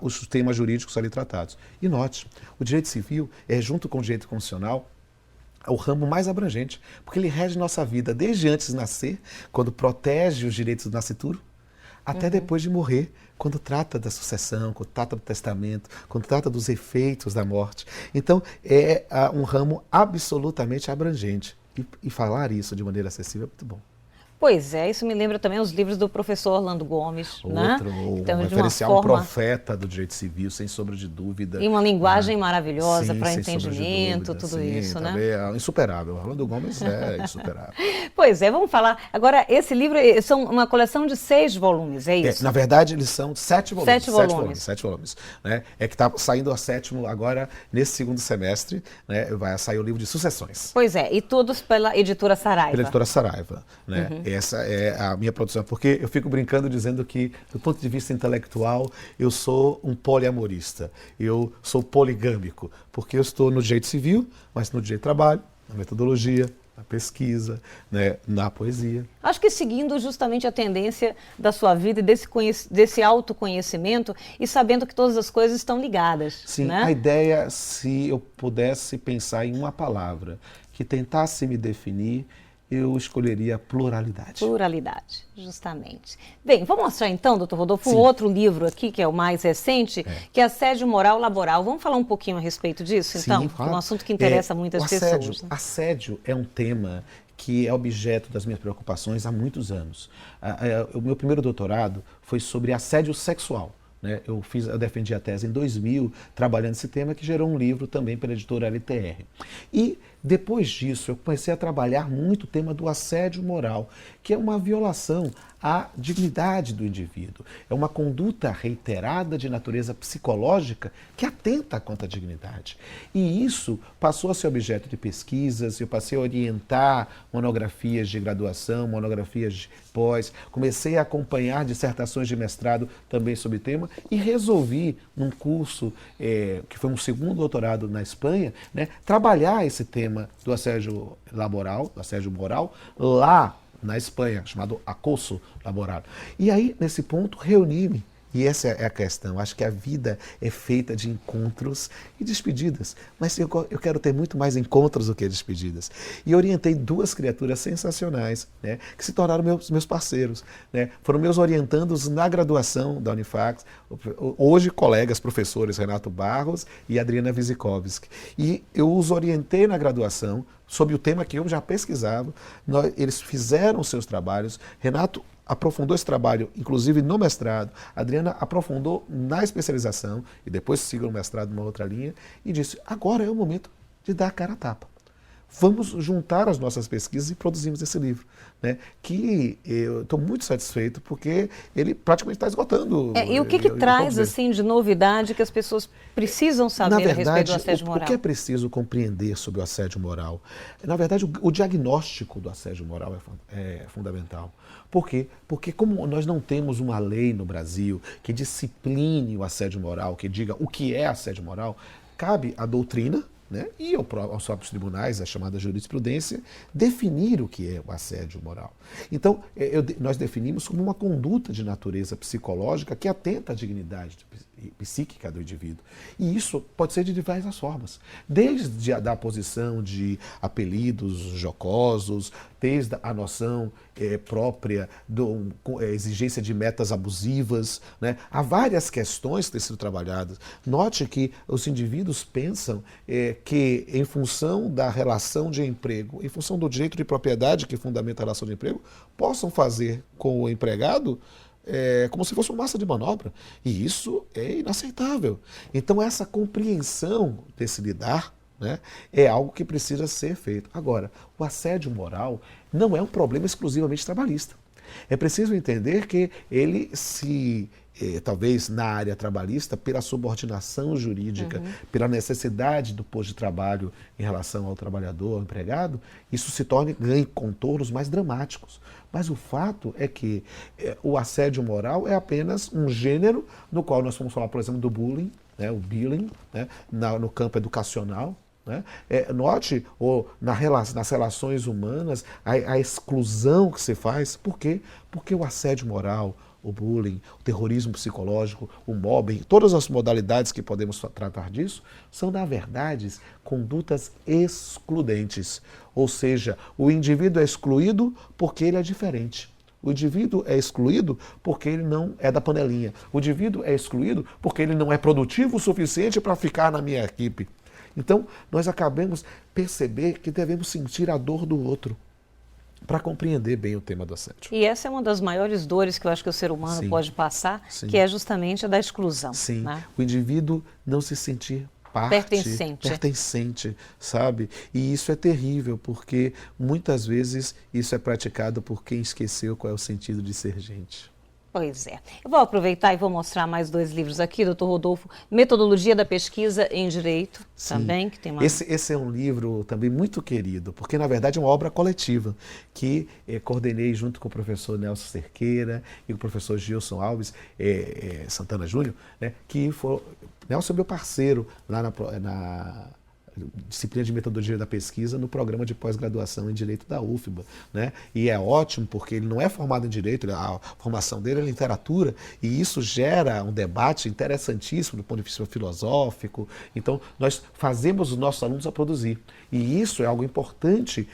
os temas jurídicos ali tratados. E note, o direito civil é, junto com o direito constitucional, o ramo mais abrangente, porque ele rege nossa vida desde antes de nascer, quando protege os direitos do nascituro, até depois de morrer, quando trata da sucessão, quando trata do testamento, quando trata dos efeitos da morte. Então, é um ramo absolutamente abrangente. E falar isso de maneira acessível é muito bom. Pois é, isso me lembra também os livros do professor Orlando Gomes, né? Então, referenciar um profeta do direito civil, sem sombra de dúvida. E uma linguagem maravilhosa para entendimento, tudo isso, né? É insuperável. O Orlando Gomes é insuperável. Pois é, vamos falar. Agora, esse livro são uma coleção de 6 volumes, é isso? Na verdade, eles são 7 volumes. 7 volumes. Né? É que está saindo a 7º agora, nesse segundo semestre, né? Vai sair o livro de Sucessões. Pois é, e todos pela editora Saraiva. Pela editora Saraiva, né? Essa é a minha produção, porque eu fico brincando dizendo que, do ponto de vista intelectual, eu sou um poliamorista, eu sou poligâmico, porque eu estou no direito civil, mas no direito do trabalho, na metodologia, na pesquisa, né, na poesia. Acho que seguindo justamente a tendência da sua vida e desse autoconhecimento e sabendo que todas as coisas estão ligadas. Sim, né? A ideia, se eu pudesse pensar em uma palavra que tentasse me definir, eu escolheria pluralidade. Pluralidade, justamente. Bem, vou mostrar então, doutor Rodolfo, um outro livro aqui, que é o mais recente, que é Assédio Moral Laboral. Vamos falar um pouho a respeito disso, então? Sim, claro. É um assunto que interessa muitas pessoas. Né? Assédio é um tema que é objeto das minhas preocupações há muitos anos. O meu primeiro doutorado foi sobre assédio sexual. Né? Eu defendi a tese em 2000, trabalhando esse tema, que gerou um livro também pela editora LTR. E depois disso, eu comecei a trabalhar muito o tema do assédio moral, que é uma violação à dignidade do indivíduo. É uma conduta reiterada de natureza psicológica que atenta contra a dignidade. E isso passou a ser objeto de pesquisas, eu passei a orientar monografias de graduação, monografias de pós, comecei a acompanhar dissertações de mestrado também sobre o tema e resolvi, num curso que foi um segundo doutorado na Espanha, né, trabalhar esse tema do assédio laboral, do assédio moral, lá na Espanha, chamado acoso laboral. E aí, nesse ponto, reuni-me. E essa é a questão. Acho que a vida é feita de encontros e despedidas. Mas eu quero ter muito mais encontros do que despedidas. E orientei 2 criaturas sensacionais, né, que se tornaram meus parceiros. Né? Foram meus orientandos na graduação da Unifax, hoje colegas, professores Renato Barros e Adriana Wisikovski. E eu os orientei na graduação sobre o tema que eu já pesquisava. Eles fizeram seus trabalhos. Renato aprofundou esse trabalho, inclusive no mestrado. A Adriana aprofundou na especialização e depois seguiu no mestrado numa outra linha e disse, agora é o momento de dar a cara a tapa. Vamos juntar as nossas pesquisas e produzimos esse livro, né? Que eu estou muito satisfeito porque ele praticamente está esgotando. E o que traz assim de novidade que as pessoas precisam saber a respeito do assédio moral? O que é preciso compreender sobre o assédio moral? Na verdade, o diagnóstico do assédio moral é fundamental. Por quê? Porque como nós não temos uma lei no Brasil que discipline o assédio moral, que diga o que é assédio moral, cabe à doutrina, né, e aos próprios tribunais, a chamada jurisprudência, definir o que é o assédio moral. Então, nós definimos como uma conduta de natureza psicológica que atenta à dignidade psíquica do indivíduo. E isso pode ser de diversas formas, desde a posição de apelidos jocosos, desde a noção própria da exigência de metas abusivas, né? Há várias questões que têm sido trabalhadas. Note que os indivíduos pensam que, em função da relação de emprego, em função do direito de propriedade que fundamenta a relação de emprego, possam fazer com o empregado como se fosse uma massa de manobra. E isso é inaceitável. Então, essa compreensão desse lidar, né, é algo que precisa ser feito. Agora, o assédio moral não é um problema exclusivamente trabalhista. É preciso entender que ele talvez na área trabalhista, pela subordinação jurídica, pela necessidade do posto de trabalho em relação ao trabalhador, ao empregado, isso ganhe contornos mais dramáticos. Mas o fato é que o assédio moral é apenas um gênero no qual nós vamos falar, por exemplo, do bullying, né, o bullying, né, no campo educacional. Né? Note, nas relações humanas, a exclusão que se faz. Por quê? Porque o assédio moral, o bullying, o terrorismo psicológico, o mobbing, todas as modalidades que podemos tratar disso, são, na verdade, condutas excludentes. Ou seja, o indivíduo é excluído porque ele é diferente. O indivíduo é excluído porque ele não é da panelinha. O indivíduo é excluído porque ele não é produtivo o suficiente para ficar na minha equipe. Então, nós acabamos perceber que devemos sentir a dor do outro para compreender bem o tema do assédio. E essa é uma das maiores dores que eu acho que o ser humano pode passar, que é justamente a da exclusão. Sim, né? O indivíduo não se sentir pertencente, sabe? E isso é terrível, porque muitas vezes isso é praticado por quem esqueceu qual é o sentido de ser gente. Pois é. Eu vou aproveitar e vou mostrar mais 2 livros aqui, doutor Rodolfo. Metodologia da Pesquisa em Direito, também. Que tem uma... Esse é um livro também muito querido, porque na verdade é uma obra coletiva, que coordenei junto com o professor Nelson Cerqueira e o professor Gilson Alves Santana Júnior, né, que foi... Nelson é meu parceiro lá na disciplina de metodologia da pesquisa no programa de pós-graduação em Direito da UFBA, né? E é ótimo porque ele não é formado em Direito, a formação dele é literatura, e isso gera um debate interessantíssimo do ponto de vista filosófico. Então, nós fazemos os nossos alunos a produzir. E isso é algo importante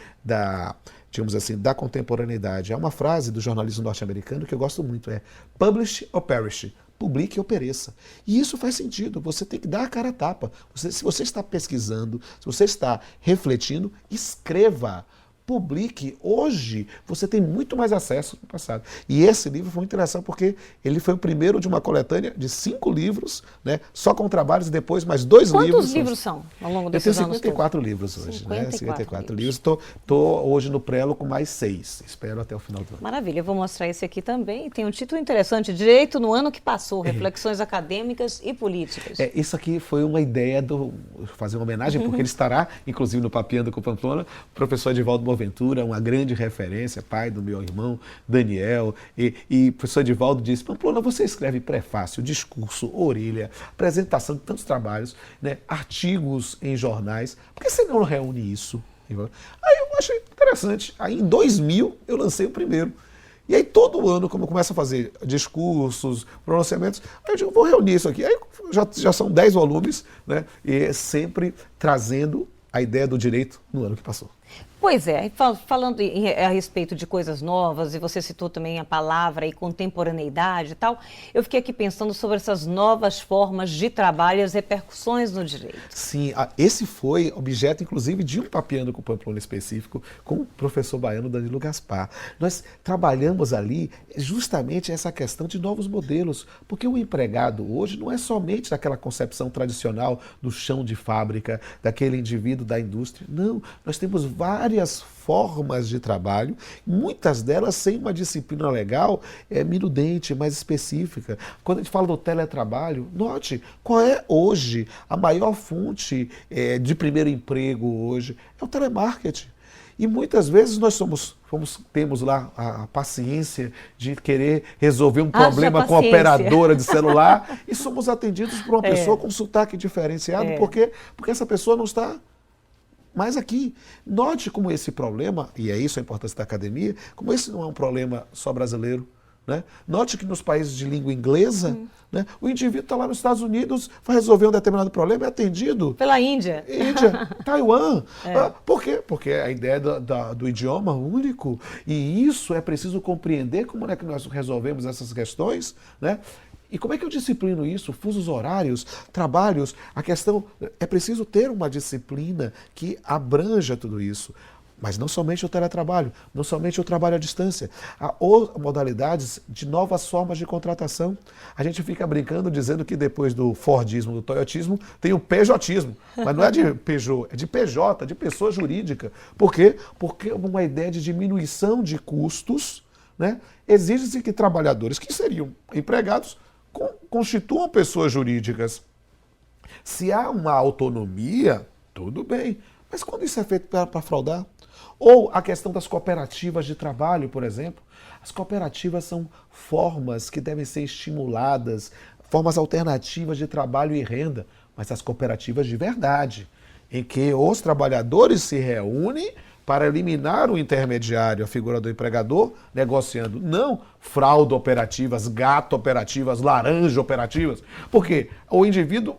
digamos assim, da contemporaneidade. É uma frase do jornalismo norte-americano que eu gosto muito, publish or perish. Publique ou pereça. E isso faz sentido, você tem que dar a cara a tapa. Se você está pesquisando, se você está refletindo, escreva, publique. Hoje você tem muito mais acesso do passado. E esse livro foi muito interessante porque ele foi o primeiro de uma coletânea de 5 livros, né, só com trabalhos, e depois mais 2 livros. Quantos livros são ao longo desses anos? Eu tenho 54 livros hoje. 54 livros. Estou hoje no prelo com mais 6. Espero até o final do ano. Maravilha. Eu vou mostrar esse aqui também. Tem um título interessante, Direito no Ano que Passou, Reflexões Acadêmicas e Políticas. Isso aqui foi uma ideia fazer uma homenagem, porque ele estará, inclusive, no Papeando com Pamplona, o professor Edivaldo Boaventura, uma grande referência, pai do meu irmão Daniel, e o professor Edivaldo disse: Pamplona, você escreve prefácio, discurso, orelha, apresentação de tantos trabalhos, né, artigos em jornais, por que você não reúne isso? Aí eu achei interessante. Aí em 2000 eu lancei o primeiro. E aí todo ano, como eu começo a fazer discursos, pronunciamentos, aí eu digo, vou reunir isso aqui. Aí já são 10 volumes, né, e sempre trazendo a ideia do direito no ano que passou. Pois é, falando a respeito de coisas novas, e você citou também a palavra e contemporaneidade e tal, eu fiquei aqui pensando sobre essas novas formas de trabalho e as repercussões no direito. Sim, esse foi objeto, inclusive, de um Papeando com Pamplona específico, com o professor baiano Danilo Gaspar. Nós trabalhamos ali justamente essa questão de novos modelos, porque o empregado hoje não é somente daquela concepção tradicional do chão de fábrica, daquele indivíduo da indústria. Não, nós temos várias formas de trabalho, muitas delas sem uma disciplina legal minudente, mais específica. Quando a gente fala do teletrabalho, note, qual é hoje a maior fonte de primeiro emprego hoje? É o telemarketing. E muitas vezes nós temos lá a paciência de querer resolver um problema com a operadora de celular e somos atendidos por uma pessoa com sotaque diferenciado. Por quê? Porque essa pessoa não está mais aqui. Note como esse problema, e é isso a importância da academia, como esse não é um problema só brasileiro. Né? Note que nos países de língua inglesa, né, o indivíduo está lá nos Estados Unidos, vai resolver um determinado problema, é atendido pela Índia. Taiwan. Por quê? Porque a ideia do idioma único, e isso é preciso compreender como é que nós resolvemos essas questões, né? E como é que eu disciplino isso? Fusos horários, trabalhos, a questão é preciso ter uma disciplina que abranja tudo isso. Mas não somente o teletrabalho, não somente o trabalho à distância. Há modalidades de novas formas de contratação. A gente fica brincando dizendo que depois do Fordismo, do Toyotismo, tem o Peugeotismo. Mas não é de Peugeot, é de PJ, de pessoa jurídica. Por quê? Porque uma ideia de diminuição de custos, né? Exige-se que trabalhadores que seriam empregados constituam pessoas jurídicas. Se há uma autonomia, tudo bem. Mas quando isso é feito para fraudar? Ou a questão das cooperativas de trabalho, por exemplo. As cooperativas são formas que devem ser estimuladas, formas alternativas de trabalho e renda, mas as cooperativas de verdade, em que os trabalhadores se reúnem para eliminar o intermediário, a figura do empregador, negociando. Não fraude operativas, gato operativas, laranja operativas. Porque o indivíduo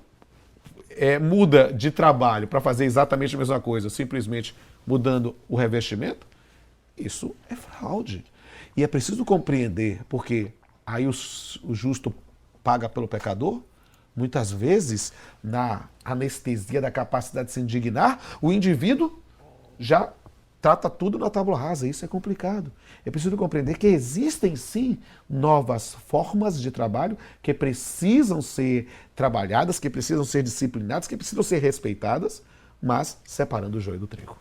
muda de trabalho para fazer exatamente a mesma coisa, simplesmente mudando o revestimento. Isso é fraude. E é preciso compreender, porque aí o justo paga pelo pecador. Muitas vezes, na anestesia da capacidade de se indignar, o indivíduo já trata tudo na tábua rasa. Isso é complicado. É preciso compreender que existem, sim, novas formas de trabalho que precisam ser trabalhadas, que precisam ser disciplinadas, que precisam ser respeitadas, mas separando o joio do trigo.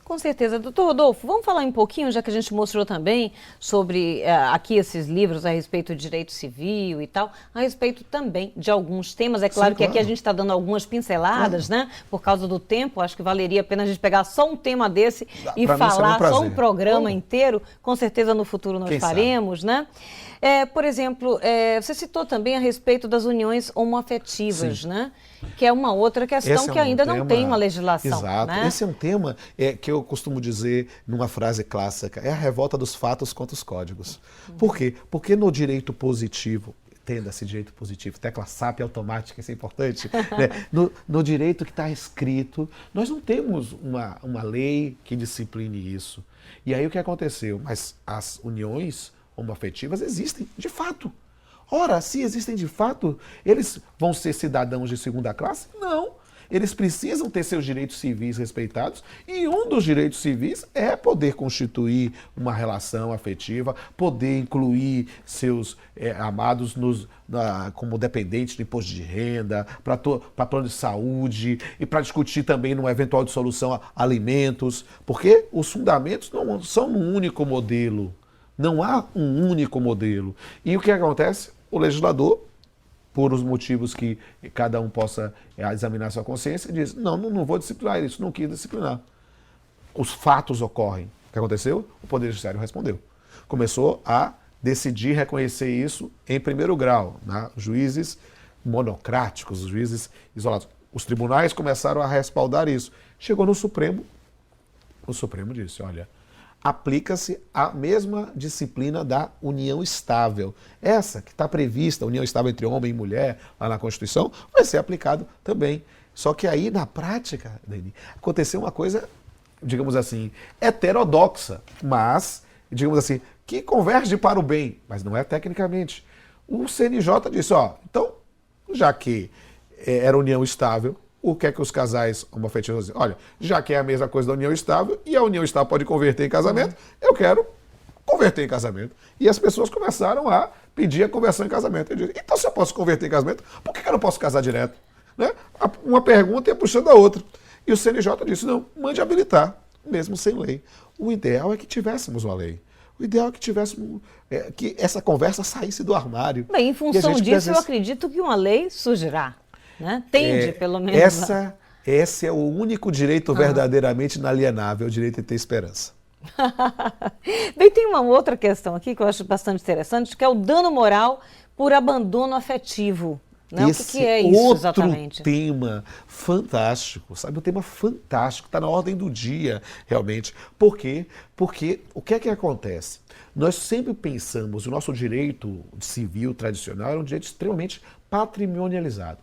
Com certeza. Doutor Rodolfo, vamos falar um pouquinho, já que a gente mostrou também sobre aqui esses livros a respeito de direito civil e tal, a respeito também de alguns temas. É claro que aqui a gente está dando algumas pinceladas, né? Por causa do tempo, acho que valeria a pena a gente pegar só um tema desse e falar só um programa inteiro. Com certeza no futuro nós faremos, né? Por exemplo, você citou também a respeito das uniões homoafetivas, né? Que é uma outra questão que ainda não tem uma legislação. Exato. Né? Esse é um tema que eu costumo dizer numa frase clássica, é a revolta dos fatos contra os códigos. Por quê? Porque no direito positivo, entenda-se direito positivo, tecla SAP automática, isso é importante, né? No direito que está escrito, nós não temos uma lei que discipline isso. E aí o que aconteceu? Mas as uniões homoafetivas existem, de fato. Ora, se existem de fato, eles vão ser cidadãos de segunda classe? Não. Eles precisam ter seus direitos civis respeitados e um dos direitos civis é poder constituir uma relação afetiva, poder incluir seus amados como dependentes de imposto de renda, para plano de saúde e para discutir também numa eventual dissolução alimentos, porque os fundamentos não são um único modelo. Não há um único modelo. E o que acontece? O legislador, por os motivos que cada um possa examinar sua consciência, diz, não vou disciplinar isso, não quis disciplinar. Os fatos ocorrem. O que aconteceu? O Poder Judiciário respondeu. Começou a decidir reconhecer isso em primeiro grau, né? Juízes monocráticos, juízes isolados. Os tribunais começaram a respaldar isso. Chegou no Supremo, o Supremo disse, olha, aplica-se a mesma disciplina da união estável. Essa que está prevista, a união estável entre homem e mulher, lá na Constituição, vai ser aplicado também. Só que aí, na prática, Dani, aconteceu uma coisa digamos assim, heterodoxa, mas, digamos assim, que converge para o bem, mas não é tecnicamente. O CNJ disse, ó, então, já que era união estável, o que é que os casais homoafetivos dizem? Olha, já que é a mesma coisa da união estável, e a união estável pode converter em casamento, eu quero converter em casamento. E as pessoas começaram a pedir a conversão em casamento. Eu disse, então se eu posso converter em casamento, por que eu não posso casar direto? Né? Uma pergunta ia puxando a outra. E o CNJ disse, não, mande habilitar, mesmo sem lei. O ideal é que tivéssemos uma lei. O ideal é que tivéssemos, que essa conversa saísse do armário. Bem, em função disso, eu acredito que uma lei surgirá. Né? Tende, pelo menos. Esse é o único direito verdadeiramente inalienável, o direito de ter esperança. Bem, tem uma outra questão aqui que eu acho bastante interessante, que é o dano moral por abandono afetivo. Né? O que é isso exatamente? Outro tema fantástico, sabe? Um tema fantástico, está na ordem do dia, realmente. Por quê? Porque o que é que acontece? Nós sempre pensamos, o nosso direito civil tradicional era um direito extremamente patrimonializado.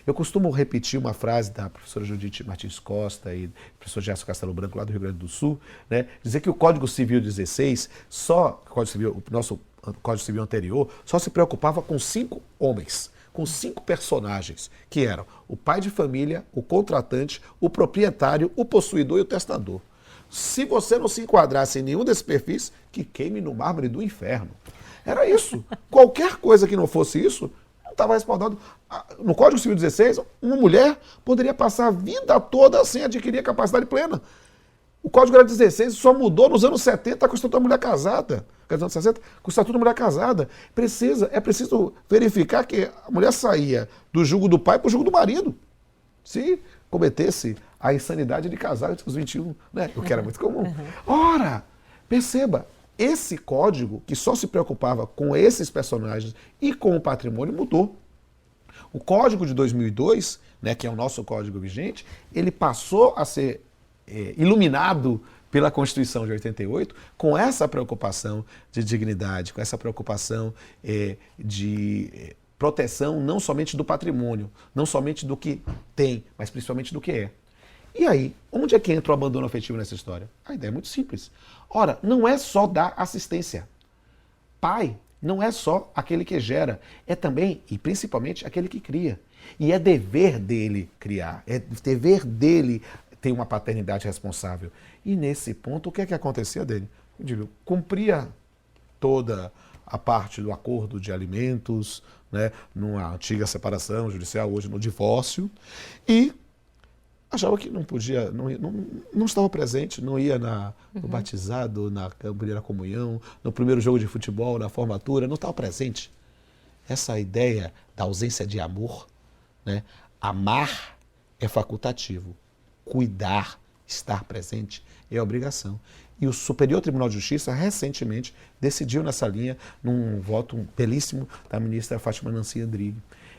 Eu costumo repetir uma frase da professora Judite Martins Costa e do professor Gerson Castelo Branco, lá do Rio Grande do Sul, né? Dizer que o Código Civil 16, o nosso Código Civil anterior, só se preocupava com 5 homens, com 5 personagens, que eram o pai de família, o contratante, o proprietário, o possuidor e o testador. Se você não se enquadrasse em nenhum desses perfis, que queime no mármore do inferno. Era isso. Qualquer coisa que não fosse isso, estava respaldado. No Código Civil 16, uma mulher poderia passar a vida toda sem adquirir a capacidade plena. O Código era 16, só mudou nos anos 70 com o Estatuto da Mulher Casada. Nos anos 60, com o Estatuto da Mulher Casada. É preciso verificar que a mulher saía do jugo do pai para o jugo do marido. Se cometesse a insanidade de casar entre os 21, né? O que era muito comum. Ora, perceba, esse código, que só se preocupava com esses personagens e com o patrimônio, mudou. O Código de 2002, né, que é o nosso código vigente, ele passou a ser iluminado pela Constituição de 88 com essa preocupação de dignidade, com essa preocupação de proteção não somente do patrimônio, não somente do que tem, mas principalmente do que é. E aí, onde é que entra o abandono afetivo nessa história? A ideia é muito simples. Ora, não é só dar assistência. Pai não é só aquele que gera, é também e principalmente aquele que cria. E é dever dele criar, é dever dele ter uma paternidade responsável. E nesse ponto, o que é que acontecia dele? Ele cumpria toda a parte do acordo de alimentos, né, numa antiga separação judicial, hoje no divórcio, e achava que não podia, não estava presente, não ia no batizado, na primeira comunhão, no primeiro jogo de futebol, na formatura, não estava presente. Essa ideia da ausência de amor, né? Amar é facultativo, cuidar, estar presente é obrigação. E o Superior Tribunal de Justiça recentemente decidiu nessa linha, num voto belíssimo da ministra Fátima Nancy Andrighi,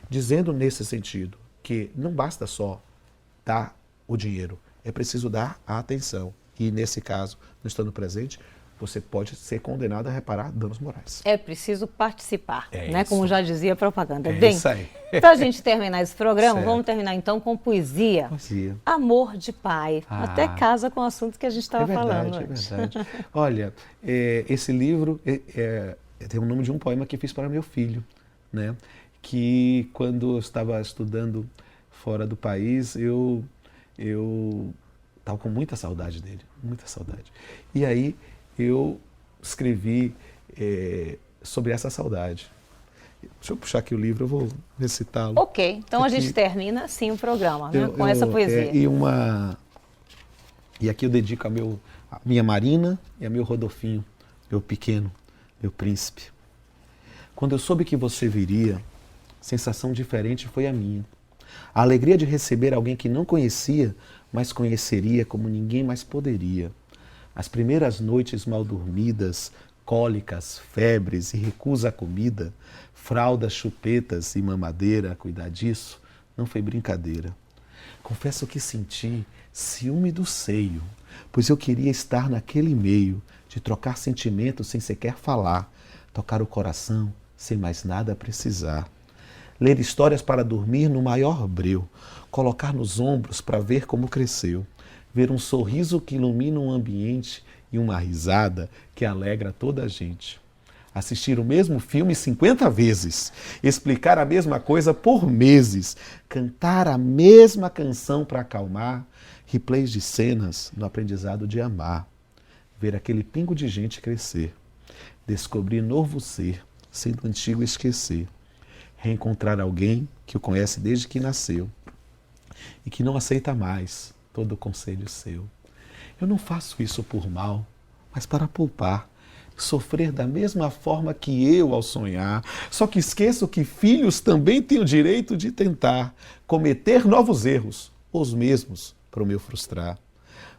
dizendo nesse sentido que não basta só dar o dinheiro, é preciso dar a atenção. E nesse caso, não estando presente, você pode ser condenado a reparar danos morais. É preciso participar, né? Como já dizia a propaganda. É Bem, isso aí. para a gente terminar esse programa, Certo. vamos terminar então com poesia. Poesia. Amor de pai. Até casa com o assunto que a gente estava falando antes. É verdade. Olha, esse livro tem o nome de um poema que fiz para meu filho, né? Que quando eu estava estudando fora do país, eu estava com muita saudade dele, muita saudade. E aí eu escrevi sobre essa saudade. Deixa eu puxar aqui o livro, eu vou recitá-lo. Ok, então aqui. A gente termina assim o programa, né? Com essa poesia. E aqui eu dedico a minha Marina e a meu Rodolfinho, meu pequeno, meu príncipe. Quando eu soube que você viria, sensação diferente foi a minha. A alegria de receber alguém que não conhecia, mas conheceria como ninguém mais poderia. As primeiras noites mal dormidas, cólicas, febres e recusa à comida, fraldas, chupetas e mamadeira, cuidar disso não foi brincadeira. Confesso que senti ciúme do seio, pois eu queria estar naquele meio, de trocar sentimentos sem sequer falar, tocar o coração sem mais nada precisar. Ler histórias para dormir no maior breu, colocar nos ombros para ver como cresceu, ver um sorriso que ilumina um ambiente e uma risada que alegra toda a gente. Assistir o mesmo filme 50 vezes, explicar a mesma coisa por meses, cantar a mesma canção para acalmar, replays de cenas no aprendizado de amar, ver aquele pingo de gente crescer, descobrir novo ser, sendo antigo esquecer, reencontrar alguém que o conhece desde que nasceu e que não aceita mais todo o conselho seu. Eu não faço isso por mal, mas para poupar, sofrer da mesma forma que eu ao sonhar, só que esqueço que filhos também têm o direito de tentar cometer novos erros, os mesmos para o meu frustrar.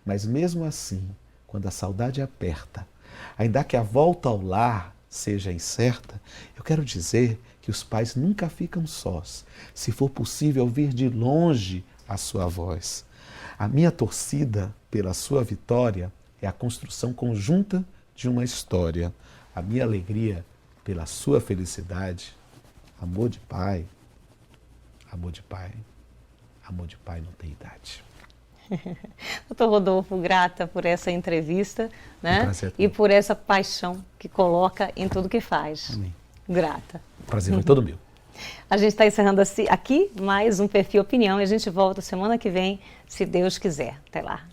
Mas mesmo assim, quando a saudade aperta, ainda que a volta ao lar seja incerta, eu quero dizer que os pais nunca ficam sós, se for possível ouvir de longe a sua voz. A minha torcida pela sua vitória é a construção conjunta de uma história. A minha alegria pela sua felicidade, amor de pai, amor de pai, amor de pai não tem idade. Doutor Rodolfo, grata por essa entrevista, né? Prazer, e por essa paixão que coloca em tudo que faz. Amém. Grata. O prazer foi todo meu. A gente está encerrando aqui mais um Perfil Opinião e a gente volta semana que vem, se Deus quiser. Até lá.